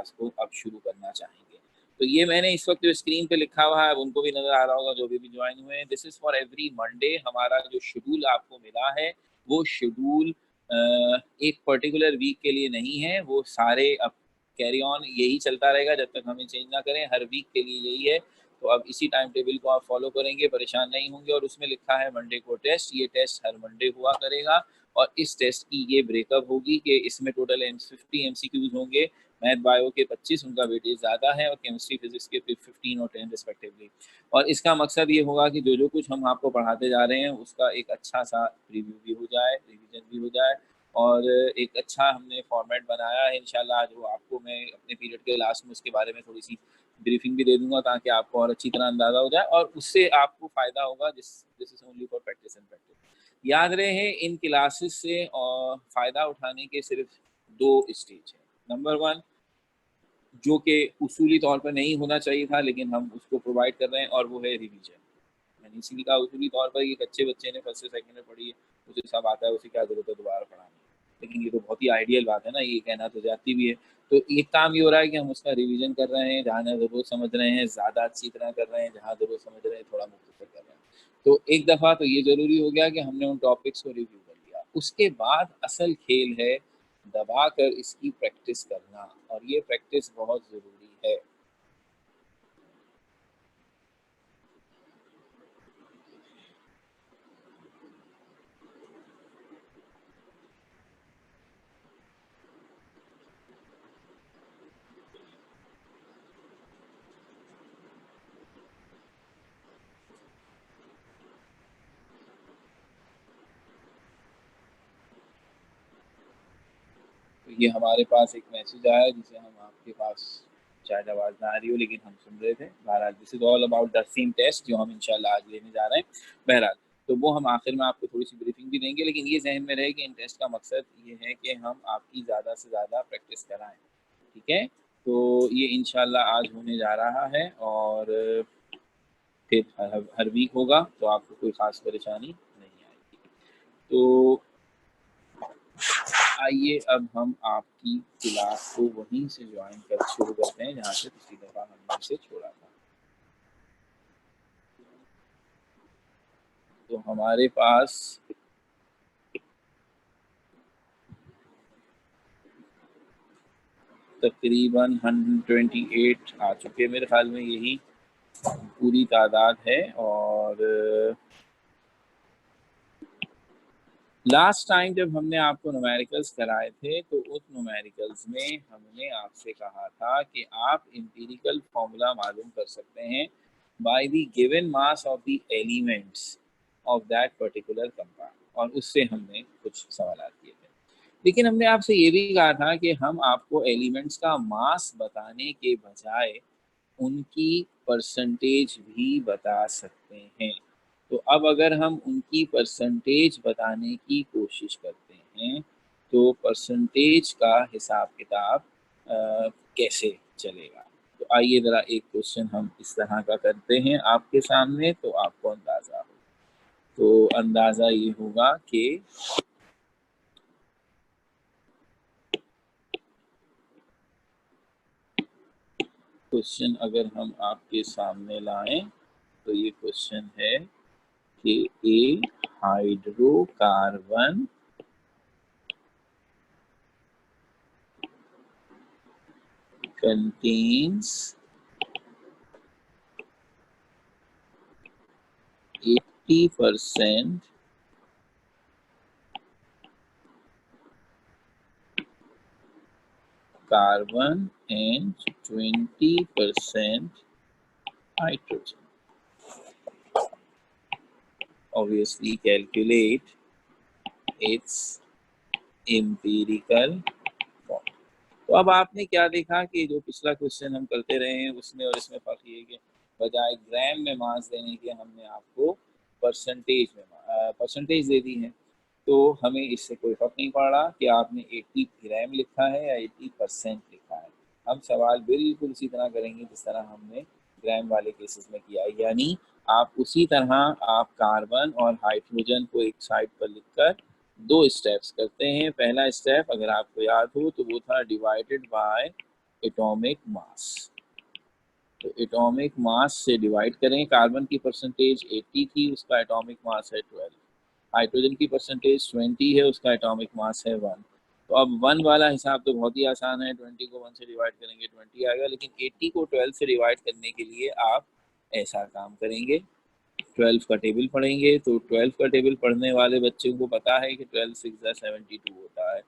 Class को अब शुरू करना चाहेंगे। तो ये मैंने इस वक्त जो स्क्रीन पे लिखा हुआ है उनको भी नज़र आ रहा होगा जो भी ज्वाइन हुए हैं। This is for every Monday. हमारा जो शेड्यूल आपको मिला है वो शेड्यूल एक पर्टिकुलर वीक के लिए नहीं है, वो सारे अब कैरी ऑन यही चलता रहेगा जब तक हमें चेंज ना करें, हर वीक के लिए यही है। तो अब इसी टाइम टेबल को आप फॉलो करेंगे, परेशान नहीं होंगे। और उसमें लिखा है मंडे को टेस्ट, ये टेस्ट हर मंडे हुआ करेगा और इस टेस्ट की ये ब्रेकअप होगी कि इसमें टोटल 50 MCQs होंगे। मैथ बायो के 25, उनका वेटेज ज़्यादा है, और केमिस्ट्री फिजिक्स के 15 और 10 रिस्पेक्टिवली। और इसका मकसद ये होगा कि जो जो कुछ हम आपको पढ़ाते जा रहे हैं उसका एक अच्छा सा रिव्यू भी हो जाए, रिविजन भी हो जाए, और एक अच्छा हमने फॉर्मेट बनाया है इंशाल्लाह, जो आपको मैं अपने पीरियड के लास्ट में उसके बारे में थोड़ी सी ब्रीफिंग भी दे दूंगा ताकि आपको और अच्छी तरह अंदाज़ा हो जाए और उससे आपको फ़ायदा होगा। This is only for practice and practice. याद रहे इन क्लासेस से और फ़ायदा उठाने के सिर्फ 2 स्टेज हैं। नंबर 1 जो कि उसूली तौर पर नहीं होना चाहिए था लेकिन हम उसको प्रोवाइड कर रहे हैं, और वो है रिवीजन। मैंने इसीलिए कहा उसूली तौर पर एक अच्छे बच्चे ने फर्स्ट से सेकंड में पढ़ी है, उसे सब आता है, उसे क्या ज़रूरत है दोबारा पढ़ाने की। लेकिन ये तो बहुत ही आइडियल बात है ना, ये कहना तो ज़्यादती भी है। तो एक काम ये हो रहा है कि हम उसका रिवीजन कर रहे हैं, जहाँ ज़रूरत समझ रहे हैं ज़्यादा अच्छी तरह कर रहे हैं, जहाँ ज़रूरत समझ रहे हैं थोड़ा मुख्तसर कर रहे हैं। तो एक दफ़ा तो ये ज़रूरी हो गया कि हमने उन टॉपिक्स को रिव्यू कर लिया। उसके बाद असल खेल है दबा कर इसकी प्रैक्टिस करना, और ये प्रैक्टिस बहुत ज़रूरी है। तो ये हमारे पास एक मैसेज आया जिसे हम आपके पास शायद आवाज़ ना आ रही हो लेकिन हम सुन रहे थे। बहरहाल this is all about the same test जो हम इंशाल्लाह आज लेने जा रहे हैं। बहरहाल तो वो हम आखिर में आपको थोड़ी सी ब्रीफिंग भी देंगे, लेकिन ये जहन में रहे कि इन टेस्ट का मकसद ये है कि हम आपकी ज़्यादा से ज़्यादा प्रैक्टिस कराएँ। ठीक है? तो ये इंशाल्लाह आज होने जा रहा है और फिर हर वीक होगा, तो आपको कोई ख़ास परेशानी नहीं आएगी। तो आइए अब हम आपकी क्लास को वहीं से ज्वाइन कर शुरू करते हैं जहाँ से पिछली दफ़ा हमने इसे छोड़ा था। तो हमारे पास तकरीबन 128 आ चुके, मेरे ख्याल में यही पूरी तादाद है। और लास्ट टाइम जब हमने आपको न्यूमेरिकल्स कराए थे तो उस न्यूमेरिकल्स में हमने आपसे कहा था कि आप एम्पिरिकल फॉर्मूला मालूम कर सकते हैं by the given mass of the elements of that particular compound, और उससे हमने कुछ सवाल किए थे। लेकिन हमने आपसे ये भी कहा था कि हम आपको एलिमेंट्स का मास बताने के बजाय उनकी परसेंटेज भी बता सकते हैं। तो अब अगर हम उनकी परसेंटेज बताने की कोशिश करते हैं तो परसेंटेज का हिसाब किताब कैसे चलेगा। तो आइए ज़रा एक क्वेश्चन हम इस तरह का करते हैं आपके सामने, तो आपको अंदाज़ा हो। तो अंदाज़ा ये होगा कि क्वेश्चन अगर हम आपके सामने लाएं तो ये क्वेश्चन है कि ए hydrocarbon contains 80% carbon and 20% hydrogen. Obviously calculate its empirical form. तो अब आपने क्या देखा कि जो पिछला क्वेश्चन हम करते रहे हैं उसमें और इसमें फर्क ये है कि बजाय ग्राम में मास देने के हमने आपको परसेंटेज दे दी है। तो हमें इससे कोई फर्क नहीं पड़ रहा कि आपने 80 ग्राम लिखा है या 80% लिखा है। हम सवाल बिल्कुल उसी तरह करेंगे जिस तरह हमने ग्राम वाले केसेस में किया है, यानी आप उसी तरह आप कार्बन और हाइड्रोजन को एक साइड पर लिखकर 2 स्टेप्स करते हैं। पहला स्टेप अगर आपको याद हो तो वो था डिवाइडेड बाय एटॉमिक मास। तो एटॉमिक मास से डिवाइड करें, कार्बन की परसेंटेज 80 थी, उसका एटॉमिक मास है 12। हाइड्रोजन की परसेंटेज 20 है, उसका एटॉमिक मास है 1। तो अब 1 वाला हिसाब तो बहुत ही आसान है, 20 को 1 से डिवाइड करेंगे 20 आएगा, लेकिन 80 को 12 से डिवाइड करने के लिए आप ऐसा काम करेंगे, 12 का टेबल पढ़ेंगे। तो 12 का टेबल पढ़ने वाले बच्चे को पता है कि 12 6 72 होता है।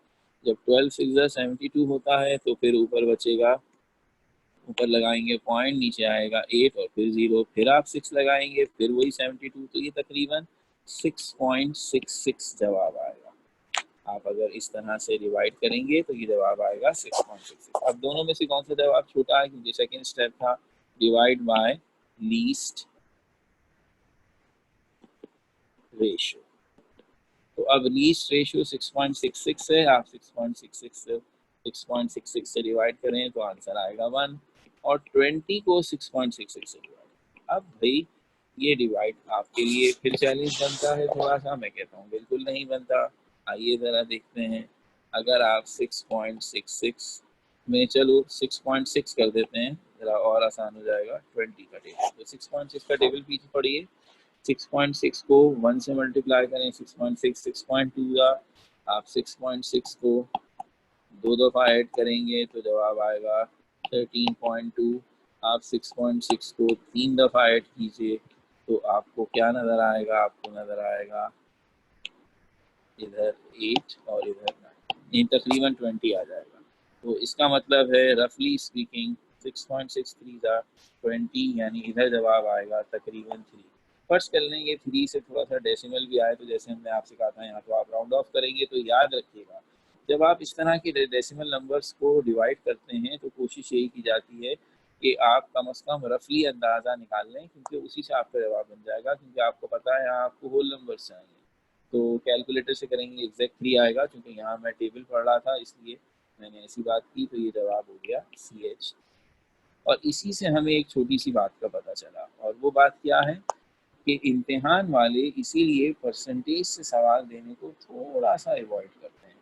जब 12 6 72 होता है तो फिर ऊपर बचेगा, ऊपर लगाएंगे पॉइंट, नीचे आएगा 8 और फिर 0, फिर आप 6 लगाएंगे, फिर वही 72। तो ये तकरीबन 6.66 जवाब आएगा। आप अगर इस तरह से डिवाइड करेंगे तो ये जवाब आएगा 6.66। अब दोनों में से कौन सा जवाब छोटा है, क्योंकि सेकेंड स्टेप था डिवाइड बाय लीस्ट रेशियो। तो अब लीस्ट रेशियो 6.66 है, आप 6.66 से डिवाइड करें तो आंसर आएगा 1, और 20 को 6.66 से डिवाइड। अब भाई ये डिवाइड आपके लिए फिर चैलेंज बनता है थोड़ा सा, मैं कहता हूँ बिल्कुल नहीं बनता। आइए ज़रा देखते हैं, अगर आप 6.66 में, चलो 6.6 कर देते हैं, ज़रा और आसान हो जाएगा, 20 का टेबल। तो 6.6 का टेबल पीछे पढ़िए, 6.6 को 1 से मल्टीप्लाई करें, 6.6 6.2 या आप 6.6 को 2 दफ़ा ऐड करेंगे तो जवाब आएगा 13.2। आप 6.6 को 3 दफ़ा ऐड कीजिए तो आपको क्या नज़र आएगा, आपको नज़र आएगा इधर 8 और इधर 9, ये तकरीबन 20 आ जाएगा। तो इसका मतलब है रफली स्पीकिंग 6.63 20, यानी इधर जवाब आएगा तकरीबन 3। फर्स्ट कर लेंगे 3 से थोड़ा सा डेसिमल भी आए तो जैसे हमने आपसे कहा था यहाँ तो आप राउंड ऑफ करेंगे। तो याद रखिएगा जब आप इस तरह के डेसिमल नंबर्स को डिवाइड करते हैं तो कोशिश यही की जाती है कि आप कम से कम रफली अंदाज़ा निकाल लें, क्योंकि उसी से आपका जवाब बन जाएगा। क्योंकि आपको पता है यहाँ आपको होल नंबर्स चाहिए, तो कैलकुलेटर से करेंगे एग्जैक्ट 3 आएगा। क्योंकि यहाँ मैं टेबल पढ़ रहा था इसलिए मैंने ऐसी बात की, तो ये जवाब हो गया CH। और इसी से हमें एक छोटी सी बात का पता चला, और वो बात क्या है कि इम्तिहान वाले इसीलिए परसेंटेज से सवाल देने को थोड़ा सा अवॉइड करते हैं,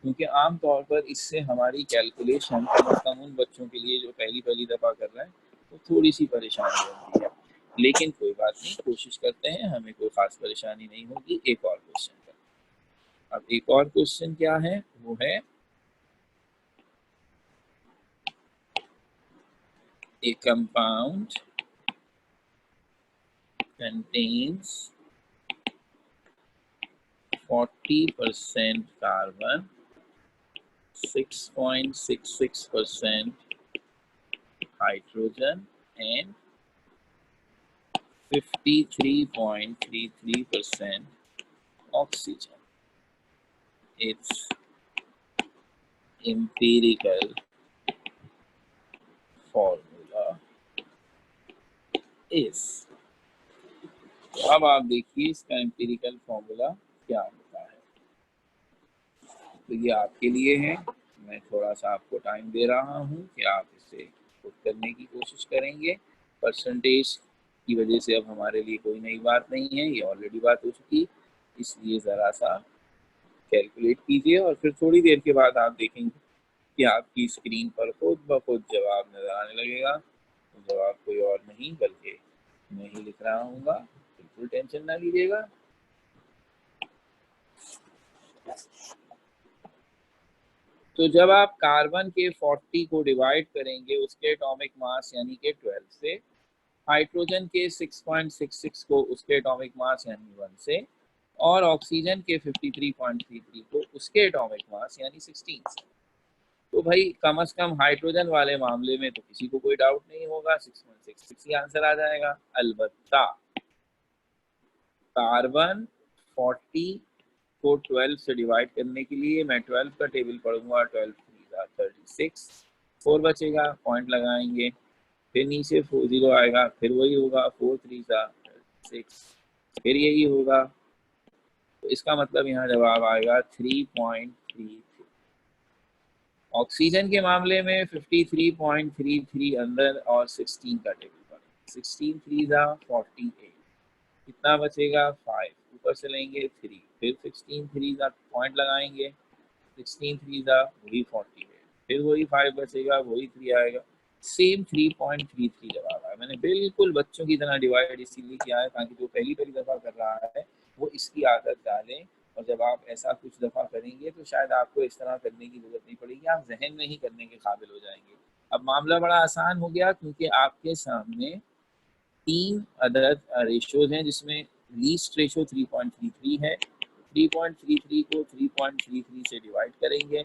क्योंकि आम तौर पर इससे हमारी कैलकुलेशन कम उन बच्चों के लिए जो पहली पहली दफ़ा कर रहे हैं तो थोड़ी सी परेशानी होती है। लेकिन कोई बात नहीं, कोशिश करते हैं, हमें कोई ख़ास परेशानी नहीं होगी। एक और क्वेश्चन करते हैं। अब एक और क्वेश्चन क्या है, वो है a compound contains 40% carbon, 6.66% hydrogen and 53.33% oxygen. Its empirical formula is। तो अब आप देखिए इसका एम्पिरिकल फॉर्मूला क्या होता है। तो ये आपके लिए है, मैं थोड़ा सा आपको टाइम दे रहा हूँ कि आप इसे पुट करने की कोशिश करेंगे। परसेंटेज की वजह से अब हमारे लिए कोई नई बात नहीं है, ये ऑलरेडी बात हो चुकी, इसलिए ज़रा सा कैलकुलेट कीजिए और फिर थोड़ी देर के बाद आप देखेंगे कि आपकी स्क्रीन पर खुद ब खुद जवाब नज़र आने लगेगा। तो जवाब कोई और नहीं बल्कि मैं ही लिख रहा हूँ, बिल्कुल टेंशन ना लीजिएगा। तो जब आप कार्बन के 40 को डिवाइड करेंगे उसके एटॉमिक मास यानी कि 12 से, हाइड्रोजन के 6.66 को उसके एटॉमिक मास यानी 1 से, और ऑक्सीजन के 53.33 को उसके एटॉमिक मास यानी 16 से, तो भाई कम से कम हाइड्रोजन वाले मामले में तो किसी को कोई डाउट नहीं होगा, 6.66 ही आंसर आ जाएगा। अलबत्ता कार्बन 40 को 12 से डिवाइड करने के लिए मैं 12 का टेबल पढ़ूंगा, 12 36, 4 बचेगा, पॉइंट लगाएंगे, फिर नीचे 40 आएगा, फिर वही होगा 4 3 36, फिर यही होगा। तो इसका मतलब यहाँ जवाब आएगा 3.33। ऑक्सीजन के मामले में 53.33 अंदर और 16 का टेबल पर, 16 3 48, कितना बचेगा 5, ऊपर से लेंगे 3, फिर 16 3 पॉइंट लगाएंगे, 16 3 वही 48, फिर वही 5 बचेगा, वही 3 आएगा, सेम 3.33 जवाब आया। मैंने बिल्कुल बच्चों की तरह डिवाइड इसीलिए किया है ताकि जो पहली पहली दफ़ा कर रहा है वो इसकी आदत डालें, और जब आप ऐसा कुछ दफ़ा करेंगे तो शायद आपको इस तरह करने की ज़रूरत नहीं पड़ेगी, आप जहन में ही करने के काबिल हो जाएंगे। अब मामला बड़ा आसान हो गया क्योंकि आपके सामने 3 अदद रेशोज हैं जिसमें लीस्ट रेशो 3.33 है। 3.33 को 3.33 से डिवाइड करेंगे,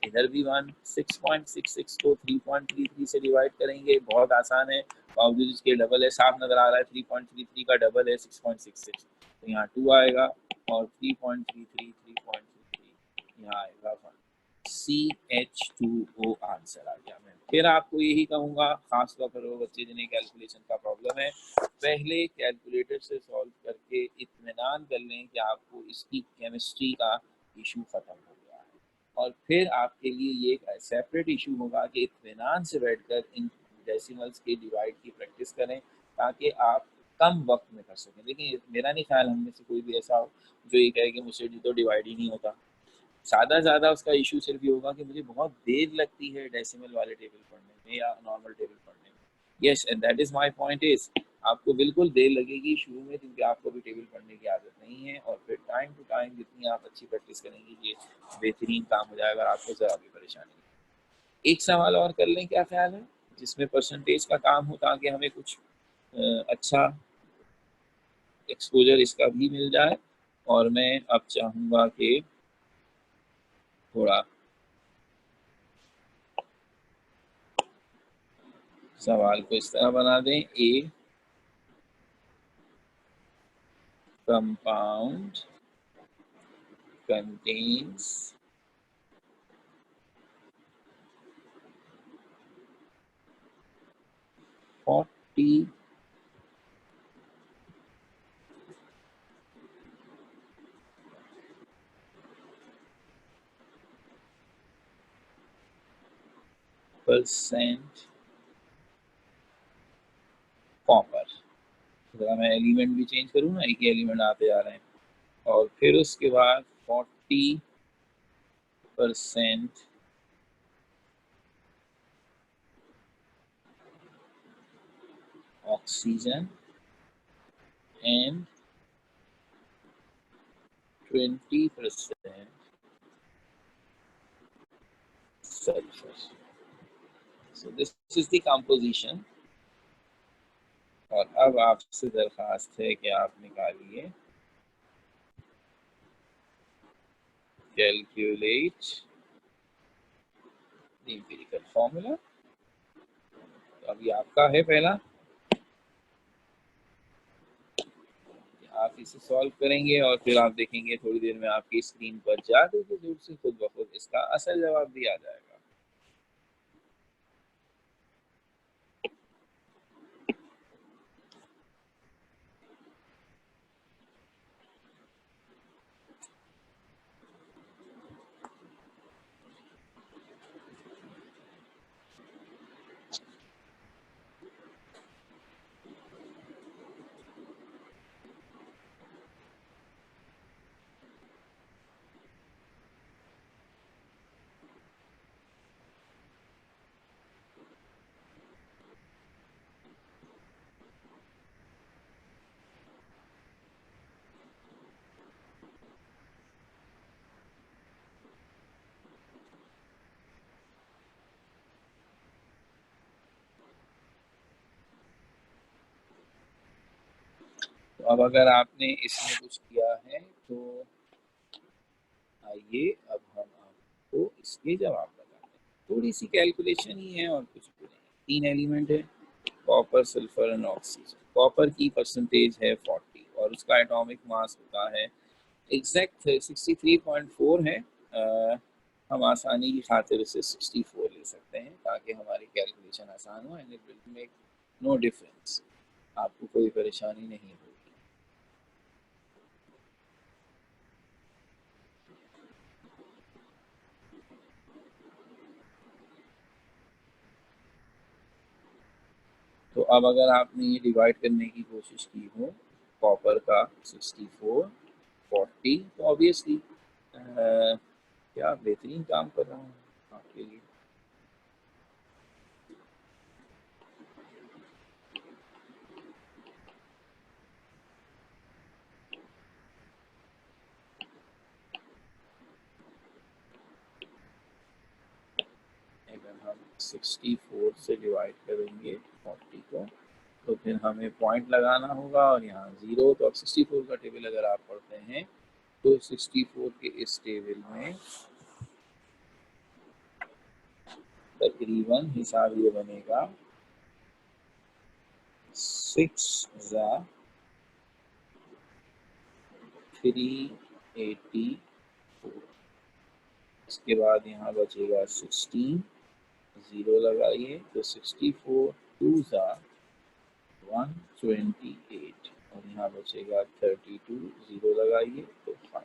इधर भी 1 6.66 को 3.33 से डिवाइड करेंगे, बहुत आसान है, बावजूद इसके डबल है, साफ नजर आ रहा है 3.33 का डबल है 6.66, तो यहाँ 2 आएगा और 3.33 यहाँ आएगा 1। CH2O आंसर आ गया। मैं फिर आपको यही कहूँगा, खास तौर पर वो बच्चे जिन्हें कैलकुलेशन का प्रॉब्लम है, पहले कैलकुलेटर से सॉल्व करके इत्मीनान कर लें कि आपको इसकी केमिस्ट्री का इशू ख़त्म हो गया है, और फिर आपके लिए ये एक सेपरेट इशू होगा कि इत्मीनान से बैठकर इन डेसिमल्स के डिवाइड की प्रैक्टिस करें ताकि आप कम वक्त में कर सकें। लेकिन मेरा नहीं ख्याल हम में से कोई भी ऐसा हो जो ये कहे कि मुझसे तो डिवाइड ही नहीं होता। ज़्यादा उसका इशू सिर्फ ये होगा कि मुझे बहुत देर लगती है डेसिमल वाले टेबल पढ़ने में या नॉर्मल टेबल पढ़ने में। Yes, and that is my point is, आपको बिल्कुल देर लगेगी शुरू में क्योंकि आपको भी टेबल पढ़ने की आदत नहीं है, और फिर टाइम टू टाइम जितनी आप अच्छी प्रैक्टिस करेंगे ये बेहतरीन काम हो जाएगा, आपको ज़रा भी परेशानी नहीं। एक सवाल और कर लें, क्या ख्याल है, जिसमें परसेंटेज का काम हो ताकि हमें कुछ अच्छा एक्सपोजर इसका भी मिल जाए। और मैं अब चाहूँगा कि थोड़ा सवाल को इस तरह बना दें, ए कंपाउंड contains 40% कॉपर। जरा मैं एलिमेंट भी चेंज करूँ ना, एक ही एलिमेंट आते जा रहे हैं, और फिर उसके बाद 40% oxygen and 20% sulphur. So this is the composition. और अब आपसे दरखास्त है कि आप निकालिए कैलकुलेट द एम्पिरिकल फॉर्मूला। अभी आपका है पहला, आप इसे सॉल्व करेंगे और फिर आप देखेंगे थोड़ी देर में आपकी स्क्रीन पर जादू के जोर से खुद ब खुद इसका असल जवाब भी आ जाएगा। तो अब अगर आपने इसमें कुछ किया है तो आइए अब हम आपको इसके जवाब बताते हैं। थोड़ी सी कैलकुलेशन ही है और कुछ भी नहीं। 3 एलिमेंट है, copper sulphur and oxygen. Copper की परसेंटेज है 40 और उसका एटॉमिक मास होता है एग्जैक्ट 63.4 है। हम आसानी की खातिर इसे 64 ले सकते हैं ताकि हमारी कैलकुलेशन आसान हो, and it will make no difference, आपको कोई परेशानी नहीं होगी। तो अब अगर आपने ये डिवाइड करने की कोशिश की हो, कॉपर का 64 40, तो ऑब्वियसली क्या बेहतरीन काम कर रहा हूँ आपके लिए। अगर हम 64 से डिवाइड करेंगे 40 को तो फिर हमें पॉइंट लगाना होगा और यहाँ 0। तो अब 64 का टेबल अगर आप पढ़ते हैं तो 64 के इस टेबल में तकरीबन हिसाब ये बनेगा 6 ज़ा 384। इसके बाद यहाँ बचेगा 16, 0 लगाइए तो 64 2 ज़ा 128 और यहाँ बचेगा 32, 0 लगाइए तो 5।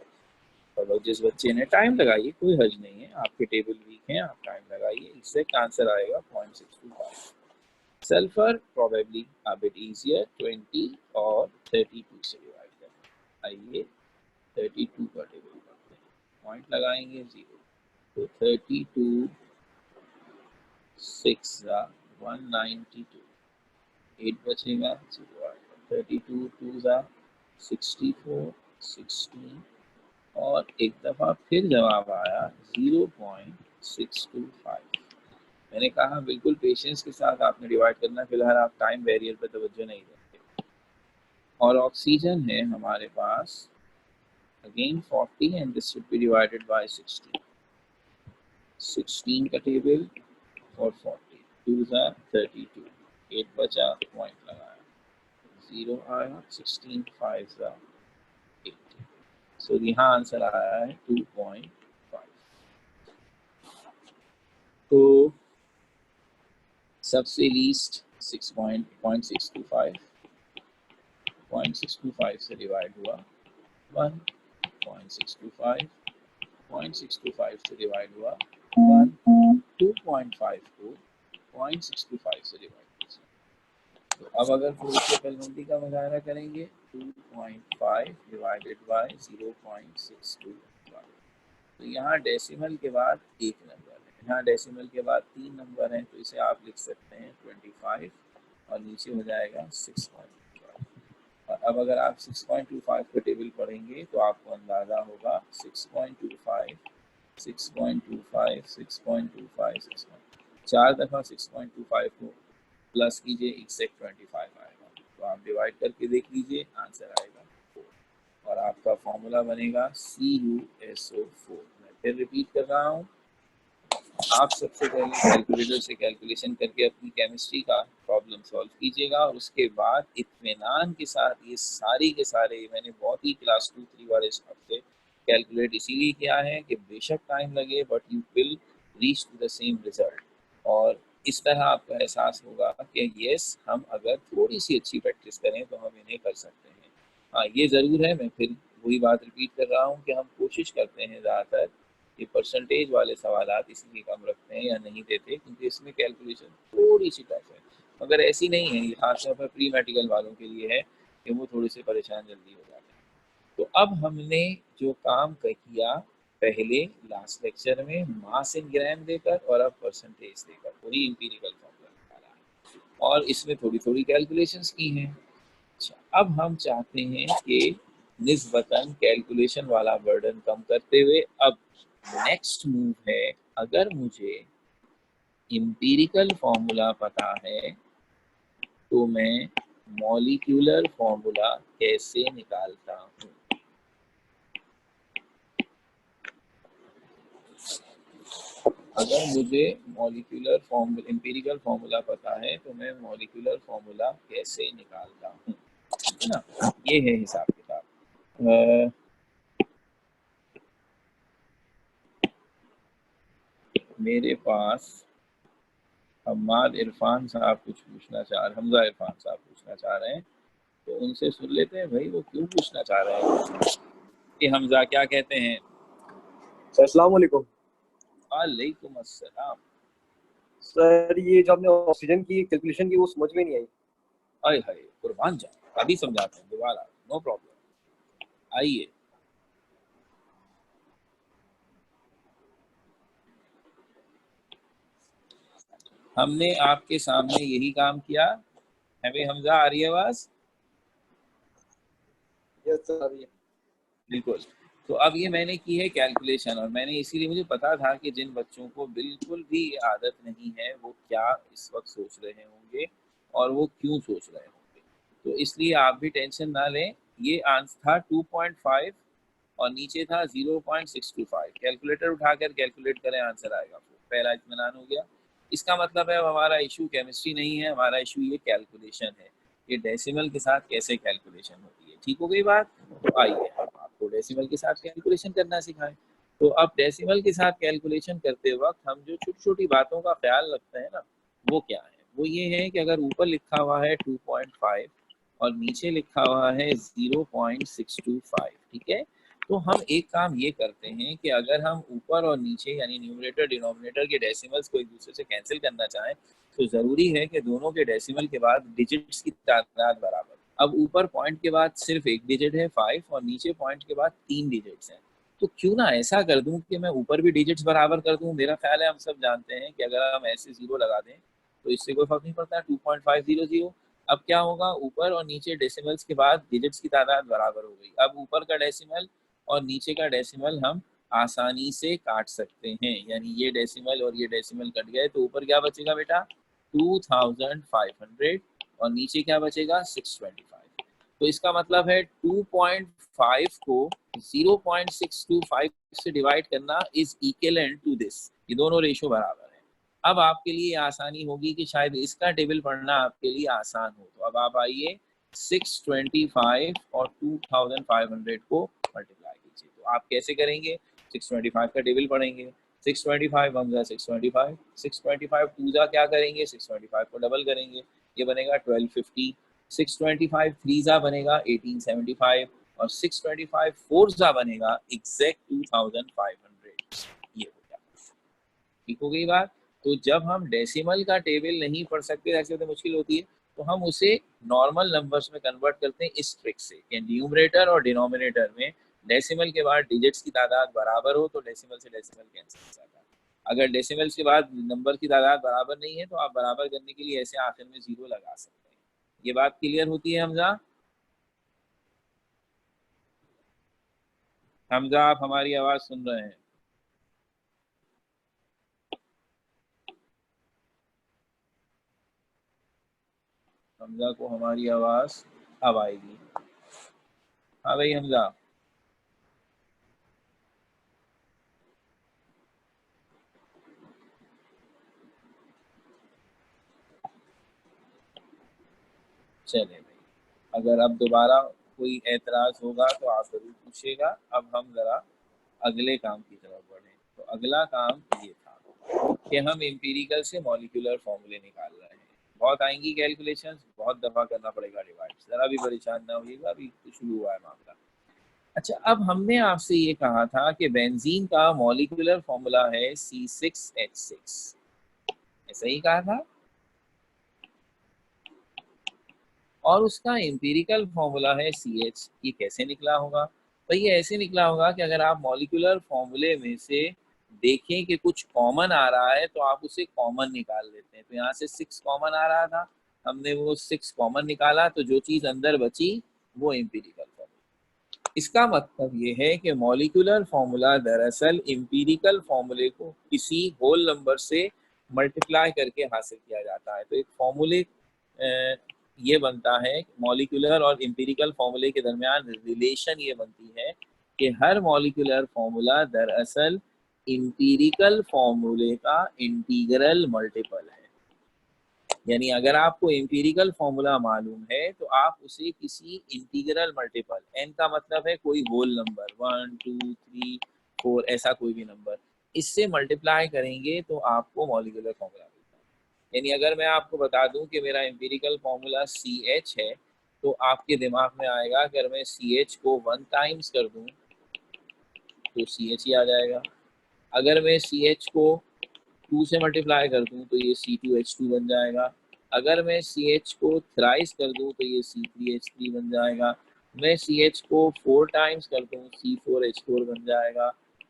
और जिस बच्चे ने टाइम लगाइए कोई हर्ज नहीं है, आपके टेबल वीक हैं, आप टाइम लगाइए, एग्जैक्ट आंसर आएगा 0.625। Sulphur probably a bit easier 20 और 32 से डिवाइड करें। आइए 32 का टेबल करते हैं, पॉइंट लगाएंगे 0 तो 32 6 ज़ा 192, 8 बचेगा 0 आएगा। 32 2 ज़ा 64, 16 और एक दफ़ा फिर जवाब आया 0.625। मैंने कहा बिल्कुल पेशेंस के साथ आपने डिवाइड करना, फिलहाल आप टाइम बैरियर पर तवज्जो नहीं देंगे। और ऑक्सीजन है हमारे पास again 40 and this should be divided by 16। 16 का टेबल और 40 2 ज़ा 32, 8 बचा, पॉइंट लगाया 0 आया। 16 5 ज़ा 8, सो यहाँ आंसर आया है 2.5। तो सबसे लीस्ट 6.625, 0.625 से डिवाइड हुआ 1, 0.625, 0.625 से डिवाइड हुआ 1, 2.5 को 0.625 से डिवाइड कीजिए। तो अब अगर फ्लूइड पेनल्टी का मुजाहरा करेंगे 2.5 डिवाइडेड बाय 0.625। तो यहाँ डेसिमल के बाद एक नंबर है, यहाँ डेसिमल के बाद 3 नंबर हैं, तो इसे आप लिख सकते हैं 25 और नीचे हो जाएगा 6.25। और अब अगर आप 6.25 का टेबल पढ़ेंगे तो आपको अंदाज़ा होगा 6.25, 6.25, 6.25, 6. 4 दफ़ा 6.25 को प्लस कीजिए, एग्जैक्ट 25 आएगा। तो आप डिवाइड करके देख लीजिए, आंसर आएगा 4 और आपका फॉर्मूला बनेगा CuSO4। मैं फिर रिपीट कर रहा हूँ, आप सबसे पहले कैलकुलेटर से कैलकुलेशन करके अपनी केमिस्ट्री का प्रॉब्लम सॉल्व कीजिएगा और उसके बाद इत्मीनान के साथ ये सारी के सारे मैंने बहुत ही क्लास 2-3 वाले स्टाफ से कैलकुलेट इसीलिए किया है कि बेशक टाइम लगे but you will reach to the same result. और इस तरह आपका एहसास होगा कि यस, हम अगर थोड़ी सी अच्छी प्रैक्टिस करें तो हम इन्हें कर सकते हैं। हाँ, ये ज़रूर है, मैं फिर वही बात रिपीट कर रहा हूँ कि हम कोशिश करते हैं ज़्यादातर ये परसेंटेज वाले सवालात इसलिए कम रखते हैं या नहीं देते क्योंकि इसमें कैलकुलेशन थोड़ी सी टफ है, मगर ऐसी नहीं है, ये खासतौर पर प्री मेडिकल वालों के लिए है कि वो थोड़े से परेशान जल्दी हो जाते हैं। तो अब हमने जो काम किया पहले लास्ट लेक्चर में मास इन ग्राम देकर और अब परसेंटेज देकर वही इंपीरिकल फॉर्मूला निकाला है और इसमें थोड़ी थोड़ी कैलकुलेशंस की हैं। अच्छा, अब हम चाहते हैं कि निस्बतन कैलकुलेशन वाला बर्डन कम करते हुए अब नेक्स्ट मूव है, अगर मुझे इंपीरिकल फॉर्मूला पता है तो मैं मॉलिक्यूलर फॉर्मूला कैसे निकालता हूँ। अगर मुझे मॉलिक्यूलर फॉर्मूला इंपीरिकल फॉर्मूला पता है तो मैं मॉलिक्यूलर फॉर्मूला कैसे निकालता हूँ, है ना। ये है हिसाब किताब। मेरे पास हमाद इरफान साहब कुछ पूछना चाह रहे, हमजा इरफान साहब पूछना चाह रहे हैं, तो उनसे सुन लेते हैं भाई वो क्यों पूछना चाह रहे हैं कि हमजा क्या कहते हैं। अस्सलाम वालेकुम। वालेकुम अस्सलाम। सर ये जो आपने ऑक्सीजन की कैलकुलेशन की वो समझ में नहीं आई। हाय हाय कुर्बान जाए, अभी समझाते हैं दोबारा, नो प्रॉब्लम। आइए हमने आपके सामने यही काम किया है भाई। हमजा आ रही है आवाज? यस सर, बिल्कुल। तो अब ये मैंने की है कैलकुलेशन, और मैंने इसीलिए, मुझे पता था कि जिन बच्चों को बिल्कुल भी आदत नहीं है वो क्या इस वक्त सोच रहे होंगे और वो क्यों सोच रहे होंगे, तो इसलिए आप भी टेंशन ना लें। ये आंसर था 2.5 और नीचे था 0.625। कैलकुलेटर उठाकर कैलकुलेट करें, आंसर आएगा। पहला इत्मीनान हो गया। इसका मतलब है अब हमारा इशू केमिस्ट्री नहीं है, हमारा इशू ये कैलकुलेशन है, ये डेसिमल के साथ कैसे कैलकुलेशन होती है। ठीक हो गई बात? तो आइए हम आपको डेसिमल के साथ कैलकुलेशन करना सिखाएं। तो अब डेसिमल के साथ कैलकुलेशन करते वक्त हम जो छोटी छोटी बातों का ख्याल रखते हैं ना, वो क्या है? वो ये है कि अगर ऊपर लिखा हुआ है 2.5 और नीचे लिखा हुआ है 0.625, ठीक है, तो हम एक काम ये करते हैं कि अगर हम ऊपर और नीचे यानी न्यूमरेटर डिनोमिनेटर के डेसिमल्स को एक दूसरे से कैंसिल करना चाहें, तो ज़रूरी है कि दोनों के डेसिमल के बाद डिजिट्स की तादाद बराबर। अब ऊपर पॉइंट के बाद सिर्फ एक डिजिट है 5 और नीचे पॉइंट के बाद 3 डिजिट्स हैं, तो क्यों ना ऐसा कर दूं कि मैं ऊपर भी डिजिट्स बराबर कर दूं। मेरा ख्याल है हम सब जानते हैं कि अगर हम ऐसे जीरो लगा दें तो इससे कोई फर्क नहीं पड़ता। 2.500। अब क्या होगा, ऊपर और नीचे डेसिमल्स के बाद डिजिट्स की तादाद बराबर हो गई। अब ऊपर का डेसिमल और नीचे का डेसिमल हम आसानी से काट सकते हैं, यानी ये डेसिमल और ये डेसिमल कट गए तो ऊपर क्या बचेगा बेटा, 2500 और नीचे क्या बचेगा, 625। तो इसका मतलब है 2.5 को 0.625 से डिवाइड करना इज इक्वलेंट टू दिस, ये दोनों रेशो बराबर है। अब आपके लिए आसानी होगी कि शायद इसका टेबल पढ़ना आपके लिए आसान हो, तो अब आप आइए 625 और 2500 को मल्टीप्लाई कीजिए। तो आप कैसे करेंगे, 625 का टेबल पढ़ेंगे, 625 1 जा 625, 625 2 जा क्या करेंगे, 625 को डबल करेंगे, ये बनेगा 1250, 625 3 जा बनेगा 1875 और 625 4 जा बनेगा एग्जैक्ट 2500। ये हो गया। ठीक हो गई बात? तो जब हम डेसिमल का टेबल नहीं पढ़ सकते, ऐसे तो मुश्किल होती है, तो हम उसे नॉर्मल नंबर्स में कन्वर्ट करते हैं इस ट्रिक से कि न्यूमरेटर और डिनोमिनेटर में डेसिमल के बाद डिजिट्स की तादाद बराबर हो तो डेसिमल से डेसिमल कैंसिल हो जाता है। अगर डेसिमल्स के बाद नंबर की तादाद बराबर नहीं है तो आप बराबर करने के लिए ऐसे आखिर में जीरो लगा सकते हैं। ये बात क्लियर होती है हमजा? हमजा आप हमारी आवाज सुन रहे हैं? हमजा को हमारी आवाज अब आएगी। हाँ भाई हमजा, चले भाई, अगर अब दोबारा कोई एतराज होगा तो आप जरूर पूछिएगा। अब हम जरा अगले काम की तरफ बढ़ें। तो अगला काम ये था कि हम एम्पिरिकल से मॉलिक्यूलर फॉर्मूले निकाल रहे हैं। बहुत आएंगी कैलकुलेशंस, बहुत दफा करना पड़ेगा डिवाइड, जरा भी परेशान ना होइएगा, अभी शुरू हुआ है मामला। अच्छा, अब हमने आपसे ये कहा था कि बेंजीन का मॉलिक्यूलर फॉर्मूला है C6H6, ऐसा ही कहा था, और उसका एम्पिरिकल फॉर्मूला है CH। ये कैसे निकला होगा? तो ये ऐसे निकला होगा कि अगर आप मॉलिक्यूलर फॉर्मूले में से देखें कि कुछ कॉमन आ रहा है तो आप उसे कॉमन निकाल लेते हैं। तो यहाँ से 6 कॉमन आ रहा था, हमने वो 6 कॉमन निकाला, तो जो चीज़ अंदर बची वो एम्पिरिकल फॉर्मूला। इसका मतलब ये है कि मॉलिक्यूलर फॉर्मूला दरअसल एम्पिरिकल फॉर्मूले को किसी होल नंबर से मल्टीप्लाई करके हासिल किया जाता है। तो एक फॉर्मूले ये बनता है, मॉलिक्यूलर और एम्पिरिकल फॉर्मूले के दरमियान रिलेशन ये बनती है कि हर मॉलिक्यूलर फॉर्मूला दरअसल एम्पिरिकल फॉर्मूले का इंटीग्रल मल्टीपल है। यानी अगर आपको एम्पिरिकल फॉर्मूला मालूम है तो आप उसे किसी इंटीग्रल मल्टीपल, n का मतलब है कोई होल नंबर 1 2 3 4 ऐसा कोई भी नंबर, इससे मल्टीप्लाई करेंगे तो आपको मॉलिक्यूलर फॉर्मूला मिलता है। यानी अगर मैं आपको बता दूं कि मेरा एम्पिरिकल फॉर्मूला CH है, तो आपके दिमाग में आएगा कि अगर मैं CH को 1 टाइम्स कर दूं तो CH ही आ जाएगा। अगर मैं CH को 2 से मल्टीप्लाई कर दूं तो ये C2H2 बन जाएगा। अगर मैं CH को थ्राइस कर दूं तो ये C3H3 बन जाएगा। मैं CH को 4 टाइम्स कर दूं C4H4 बन जाएगा।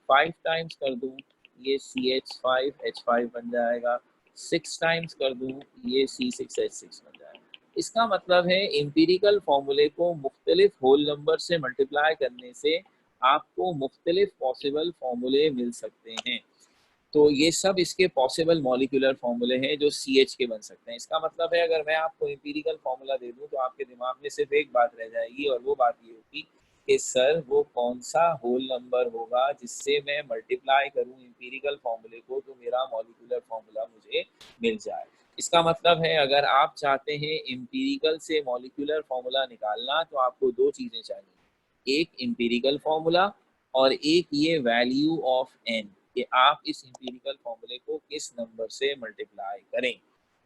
5 टाइम्स कर दूं ये CH5H5 बन जाएगा। 6 टाइम्स कर दूं ये C6H6 बन जाएगा। इसका मतलब है एम्पिरिकल फॉर्मूले को मुख्तलिफ होल नंबर से मल्टीप्लाई करने से आपको मुख्तलिफ पॉसिबल फॉर्मूले मिल सकते हैं। तो ये सब इसके पॉसिबल मॉलिक्यूलर फॉर्मूले हैं जो CH के बन सकते हैं। इसका मतलब है अगर मैं आपको एम्पिरिकल फॉर्मूला दे दूं तो आपके दिमाग में सिर्फ एक बात रह जाएगी, और वो बात ये होगी कि सर वो कौन सा होल नंबर होगा जिससे मैं मल्टीप्लाई करूं एम्पिरिकल फॉर्मूले को तो मेरा मॉलिक्यूलर फॉर्मूला मुझे मिल जाए। इसका मतलब है अगर आप चाहते हैं एम्पिरिकल से मॉलिक्यूलर फॉर्मूला निकालना तो आपको दो चीज़ें चाहिए, एक एम्पिरिकल फॉर्मूला और एक ये वैल्यू ऑफ n, कि आप इस एम्पिरिकल फॉर्मूले को किस नंबर से मल्टीप्लाई करें।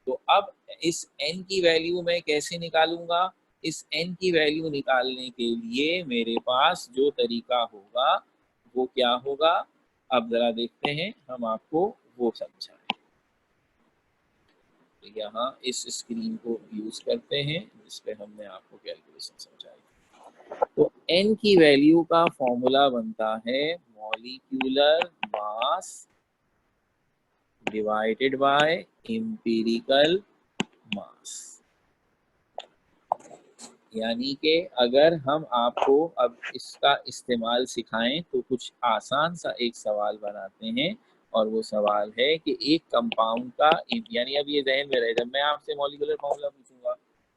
तो अब इस n की वैल्यू मैं कैसे निकालूंगा? इस n की वैल्यू निकालने के लिए मेरे पास जो तरीका होगा वो क्या होगा, अब जरा देखते हैं, हम आपको वो समझाएं। तो यहाँ इस स्क्रीन को यूज करते हैं जिस पे हमने आपको कैलकुलेशन समझाई। तो n की वैल्यू का फॉर्मूला बनता है molecular mass divided by empirical mass. यानी कि अगर हम आपको अब इसका इस्तेमाल सिखाएं तो कुछ आसान सा एक सवाल बनाते हैं, और वो सवाल है कि एक कंपाउंड का, यानी अब ये जहन में रहे जब मैं आपसे मॉलिक्यूलर फॉर्मूला पूछूंगा,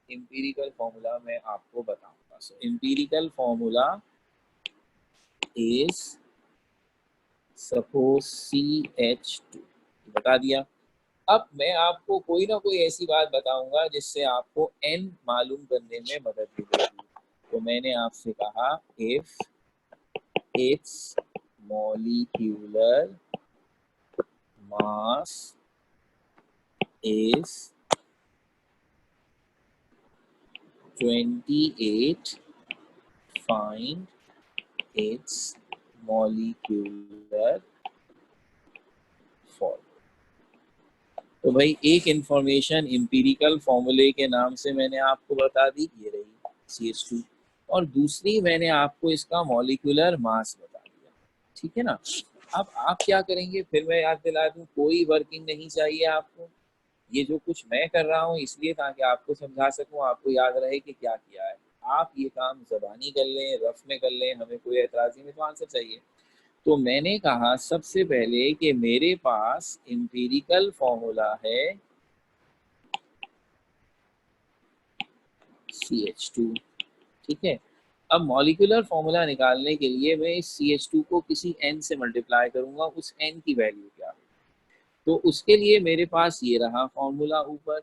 एम्पिरिकल फॉर्मूला मैं आपको बताऊंगा। So empirical formula is suppose CH2, बता दिया। अब मैं आपको कोई ना कोई ऐसी बात बताऊंगा जिससे आपको n मालूम करने में मदद मिलेगी। तो मैंने आपसे कहा if it's molecular mass is 28, find its molecular formula. तो भाई एक इंफॉर्मेशन एम्पिरिकल फॉर्मूले के नाम से मैंने आपको बता दी, ये रही CH2, और दूसरी मैंने आपको इसका मॉलिक्यूलर मास बता दिया, ठीक है ना। अब आप क्या करेंगे, फिर मैं याद दिला दूं, कोई वर्किंग नहीं चाहिए आपको, ये जो कुछ मैं कर रहा हूँ इसलिए ताकि आपको समझा सकूं, आपको याद रहे कि क्या किया है। आप ये काम ज़बानी कर लें, रफ में कर लें, हमें कोई एतराज़ नहीं, में तो आंसर चाहिए। तो मैंने कहा सबसे पहले कि मेरे पास एम्पिरिकल फॉर्मूला है CH2, ठीक है। अब मॉलिक्यूलर फॉर्मूला निकालने के लिए मैं इस CH2 को किसी n से मल्टीप्लाई करूंगा, उस n की वैल्यू क्या है, तो उसके लिए मेरे पास ये रहा फॉर्मूला ऊपर।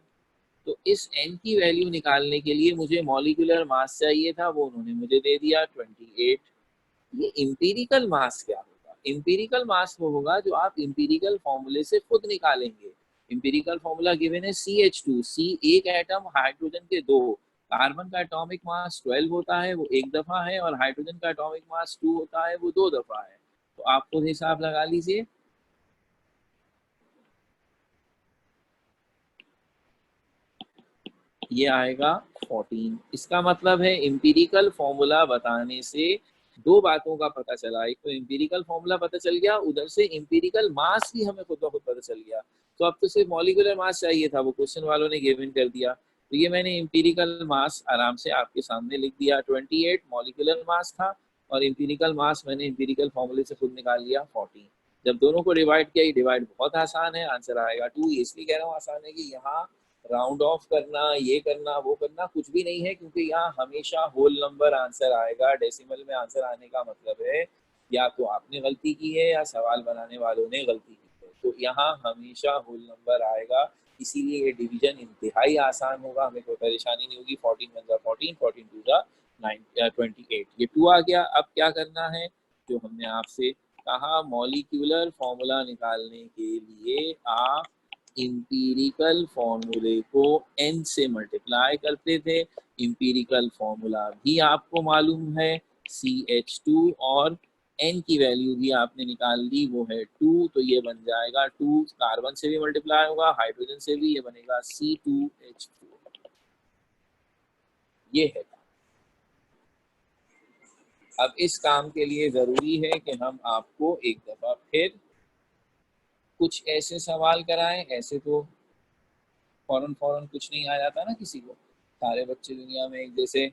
तो इस n की वैल्यू निकालने के लिए मुझे मॉलिक्यूलर मास चाहिए था, वो उन्होंने मुझे दे दिया 28। ये एम्पिरिकल मास क्या होगा? एम्पिरिकल मास वो होगा जो आप एम्पिरिकल फॉर्मूले से खुद निकालेंगे। एम्पिरिकल फॉर्मूला गिवन है CH2, C एक एटम, हाइड्रोजन के दो, कार्बन का एटॉमिक मास 12 होता है, वो एक दफा है, और हाइड्रोजन का एटॉमिक मास 2 होता है, वो दो दफा है। तो आप खुद हिसाब लगा लीजिए। ये आएगा 14। इसका मतलब है एम्पिरिकल फॉर्मूला बताने से दो बातों का पता चला, एक तो एम्पिरिकल फॉर्मूला पता चल गया, उधर से एम्पिरिकल मास भी हमें खुद ब खुद पता चल गया। तो अब तो सिर्फ मॉलिक्यूलर मास चाहिए था, वो क्वेश्चन वालों ने गिवन कर दिया। तो ये मैंने एम्पिरिकल मास आराम से आपके सामने लिख दिया, 28 मॉलिक्यूलर मास था, और एम्पिरिकल मास मैंने एम्पिरिकल फॉर्मूले से खुद निकाल लिया 14। जब दोनों को डिवाइड किया, डिवाइड बहुत आसान है, आंसर आएगा 2। इसलिए कह रहा हूँ आसान है कि यहाँ राउंड ऑफ करना, ये करना, वो करना कुछ भी नहीं है, क्योंकि यहाँ हमेशा होल नंबर आंसर आएगा। डेसिमल में आंसर आने का मतलब है या तो आपने गलती की है या सवाल बनाने वालों ने गलती की है, तो यहाँ हमेशा होल नंबर आएगा। इसीलिए ये डिवीजन इंतहाई आसान होगा, हमें कोई परेशानी नहीं होगी। 14 1 जा 14, 14 2 जा 28, ये 2 आ गया। अब क्या करना है, जो हमने आपसे कहा, मॉलिक्यूलर फॉर्मूला निकालने के लिए आप इम्पीरिकल फॉर्मूले को n से मल्टीप्लाई करते थे। इम्पीरिकल फॉर्मूला भी आपको मालूम है CH2, और n की वैल्यू भी आपने निकाल दी, वो है 2। तो ये बन जाएगा 2, कार्बन से भी मल्टीप्लाई होगा, हाइड्रोजन से भी, ये बनेगा C2H4। ये है। अब इस काम के लिए ज़रूरी है कि हम आपको एक दफ़ा फिर कुछ ऐसे सवाल कराएं, ऐसे तो फौरन कुछ नहीं आ जाता ना किसी को, सारे बच्चे दुनिया में एक जैसे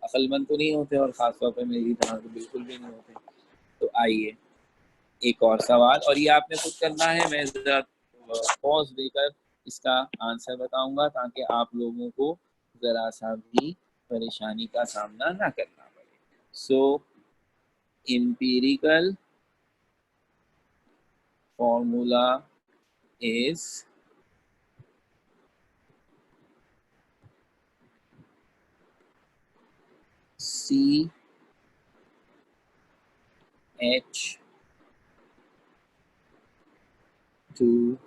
अक्लमंद तो नहीं होते और ख़ासतौर पर मेरी तरह तो बिल्कुल भी नहीं होते। तो आइए एक और सवाल, और ये आपने खुद करना है, मैं ज़रा पॉज देकर इसका आंसर बताऊंगा ताकि आप लोगों को ज़रा सा भी परेशानी का सामना ना करना पड़े। सो empirical formula is CH2O,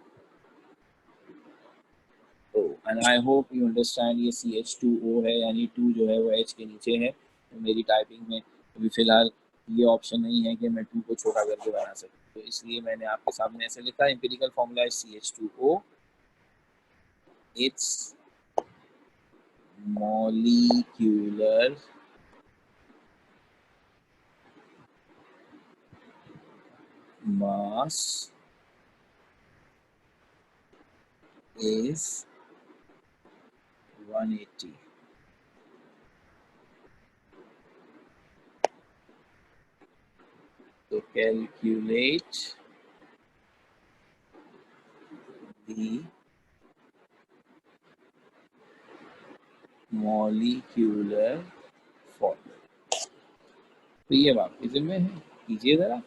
and I hope you understand ये CH2O है, यानी 2 जो है वो H के नीचे है। तो मेरी टाइपिंग में अभी फ़िलहाल ये ऑप्शन नहीं है कि मैं 2 को छोटा करके बना सकूँ, तो इसलिए मैंने आपके सामने ऐसे लिखा। Empirical formula is CH2O, it's molecular mass is 180. So calculate the molecular formula. तो ये बात किस में है, कीजिए जरा।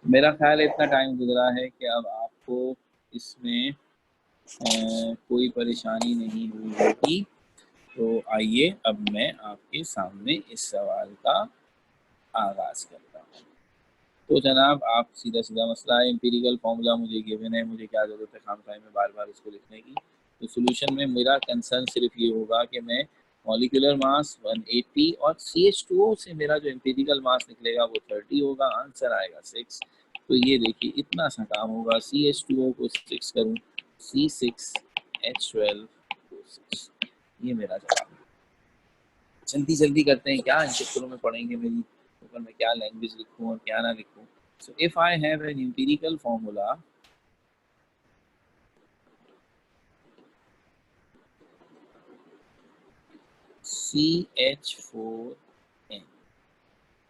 मेरा ख्याल इतना टाइम गुजरा है कि अब आपको इसमें कोई परेशानी नहीं हुई होगी। तो आइए अब मैं आपके सामने इस सवाल का आगाज करता हूँ। तो जनाब, आप सीधा सीधा मसला है, एम्पिरिकल फॉर्मूला मुझे गिवन है, मुझे क्या ज़रूरत है खामखाई में बार बार उसको लिखने की। तो सोल्यूशन में मेरा कंसर्न सिर्फ ये होगा कि मैं मॉलिक्यूलर मास 180 और CH2O से मेरा जो एम्पिरिकल मास निकलेगा वो 30 होगा, आंसर आएगा 6। तो ये देखिए इतना सा काम होगा, CH2O को 6 करूँ, C6H12O6, ये मेरा जवाब है। जल्दी जल्दी करते हैं, क्या इन चक्करों में पढ़ेंगे मेरी ऊपर मैं क्या लैंग्वेज लिखूँ और क्या ना लिखूँ। So if I have an empirical formula CH4N,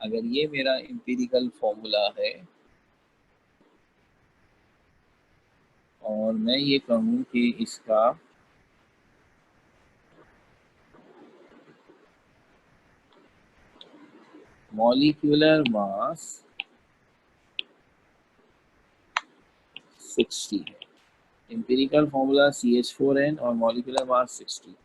अगर ये मेरा empirical formula है और मैं ये कहूँ कि इसका मॉलिक्यूलर मास 60 है, एम्पिरिकल फॉर्मूला CH4N और मॉलिक्यूलर मास 60।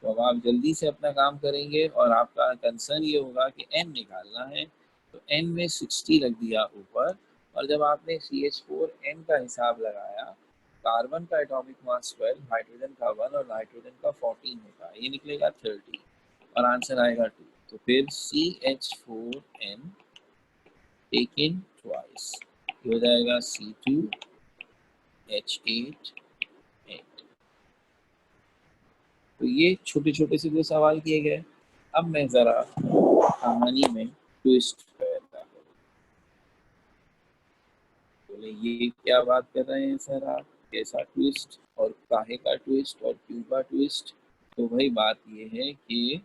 तो अब आप जल्दी से अपना काम करेंगे और आपका कंसर्न ये होगा कि N निकालना है। तो N में 60 रख दिया ऊपर, और जब आपने CH4N का हिसाब लगाया, कार्बन का एटॉमिक मास 12, हाइड्रोजन का 1 और नाइट्रोजन का 14 होता है, ये निकलेगा 30 और आंसर आएगा 2। तो फिर CH4N टेकन ट्वाइस, ये हो जाएगा C2H8। तो ये छोटे छोटे से जो सवाल किए गए। अब मैं ज़रा कहानी में ट्विस्ट करता हूँ। बोले ये क्या बात कर रहे हैं सर आप, कैसा ट्विस्ट और काहे का ट्विस्ट और क्यों का ट्विस्ट? तो भाई बात ये है कि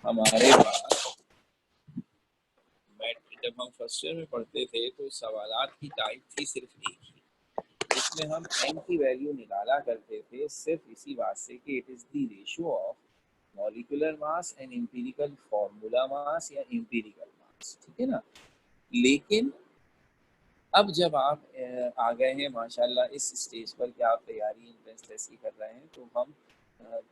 हमारे पास जब हम फर्स्ट ईयर में पढ़ते थे तो सवालात की टाइप थी सिर्फ एक ही, इसमें हम n की वैल्यू निकाला करते थे सिर्फ इसी बात से कि it is the ratio of molecular mass and empirical formula mass या एम्पिरिकल मास, ठीक है ना। लेकिन अब जब आप आ गए हैं माशाल्लाह इस स्टेज पर कि आप तैयारी एंट्रेंस टेस्ट की कर रहे हैं, तो हम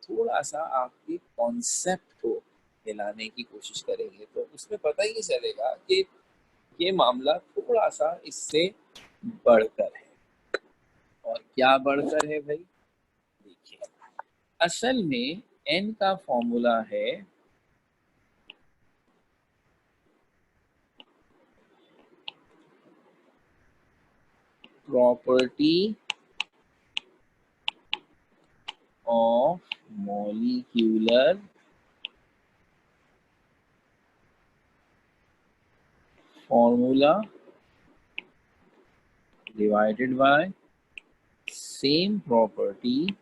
थोड़ा सा आपके कॉन्सेप्ट को हिलाने की कोशिश करेंगे, तो उसमें पता ही चलेगा कि ये मामला थोड़ा सा इससे बढ़कर है। और क्या बढ़कर है भाई? देखिए, असल में n का फॉर्मूला है property of molecular formula divided by same property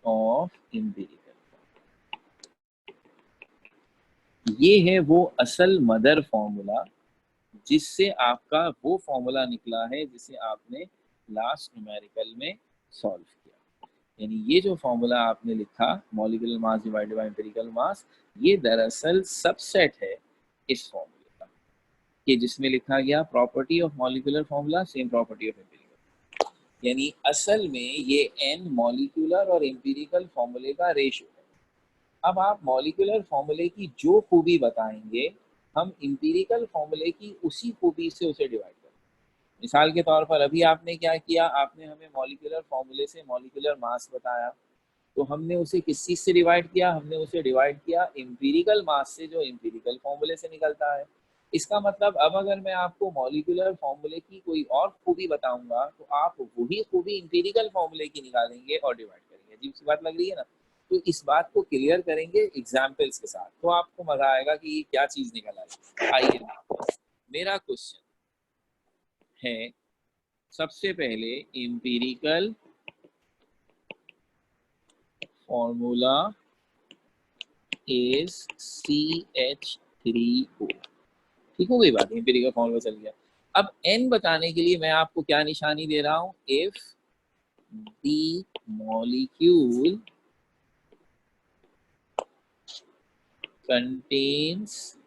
of empirical। ये है वो असल मदर फॉर्मूला जिससे आपका वो फॉर्मूला निकला है जिसे आपने लास्ट न्यूमेरिकल में सॉल्व किया। यानी ये जो फॉर्मूला आपने लिखा molecular mass divided by empirical mass, ये दरअसल सबसेट है इस फॉर्मूले का, कि जिसमें लिखा गया property of molecular formula same property of empirical. यानी असल में ये n मॉलिक्यूलर और एम्पिरिकल फॉर्मूले का रेशियो है। अब आप मॉलिक्यूलर फॉर्मूले की जो खूबी बताएंगे, हम एम्पिरिकल फॉर्मूले की उसी खूबी से उसे डिवाइड करेंगे। मिसाल के तौर पर अभी आपने क्या किया, आपने हमें मॉलिक्यूलर फॉर्मूले से मॉलिक्यूलर मास बताया, तो हमने उसे किस चीज से डिवाइड किया? हमने उसे डिवाइड किया एम्पिरिकल मास से, जो एम्पिरिकल फॉर्मूले से निकलता है। इसका मतलब अब अगर मैं आपको मॉलिक्यूलर फॉर्मूले की कोई और खूबी बताऊंगा, तो आप वही खूबी एम्पिरिकल फॉर्मूले की निकालेंगे और डिवाइड करेंगे। अजीब सी बात लग रही है ना? तो इस बात को क्लियर करेंगे एग्जाम्पल्स के साथ, तो आपको मजा आएगा कि ये क्या चीज निकल आई। आइए, मेरा क्वेश्चन है सबसे पहले एम्पिरिकल फॉर्मूला इज CH3O। ठीक हो गई बात, एम्पिरिकल फॉर्मूला चल गया। अब n बताने के लिए मैं आपको क्या निशानी दे रहा हूं? If the molecule contains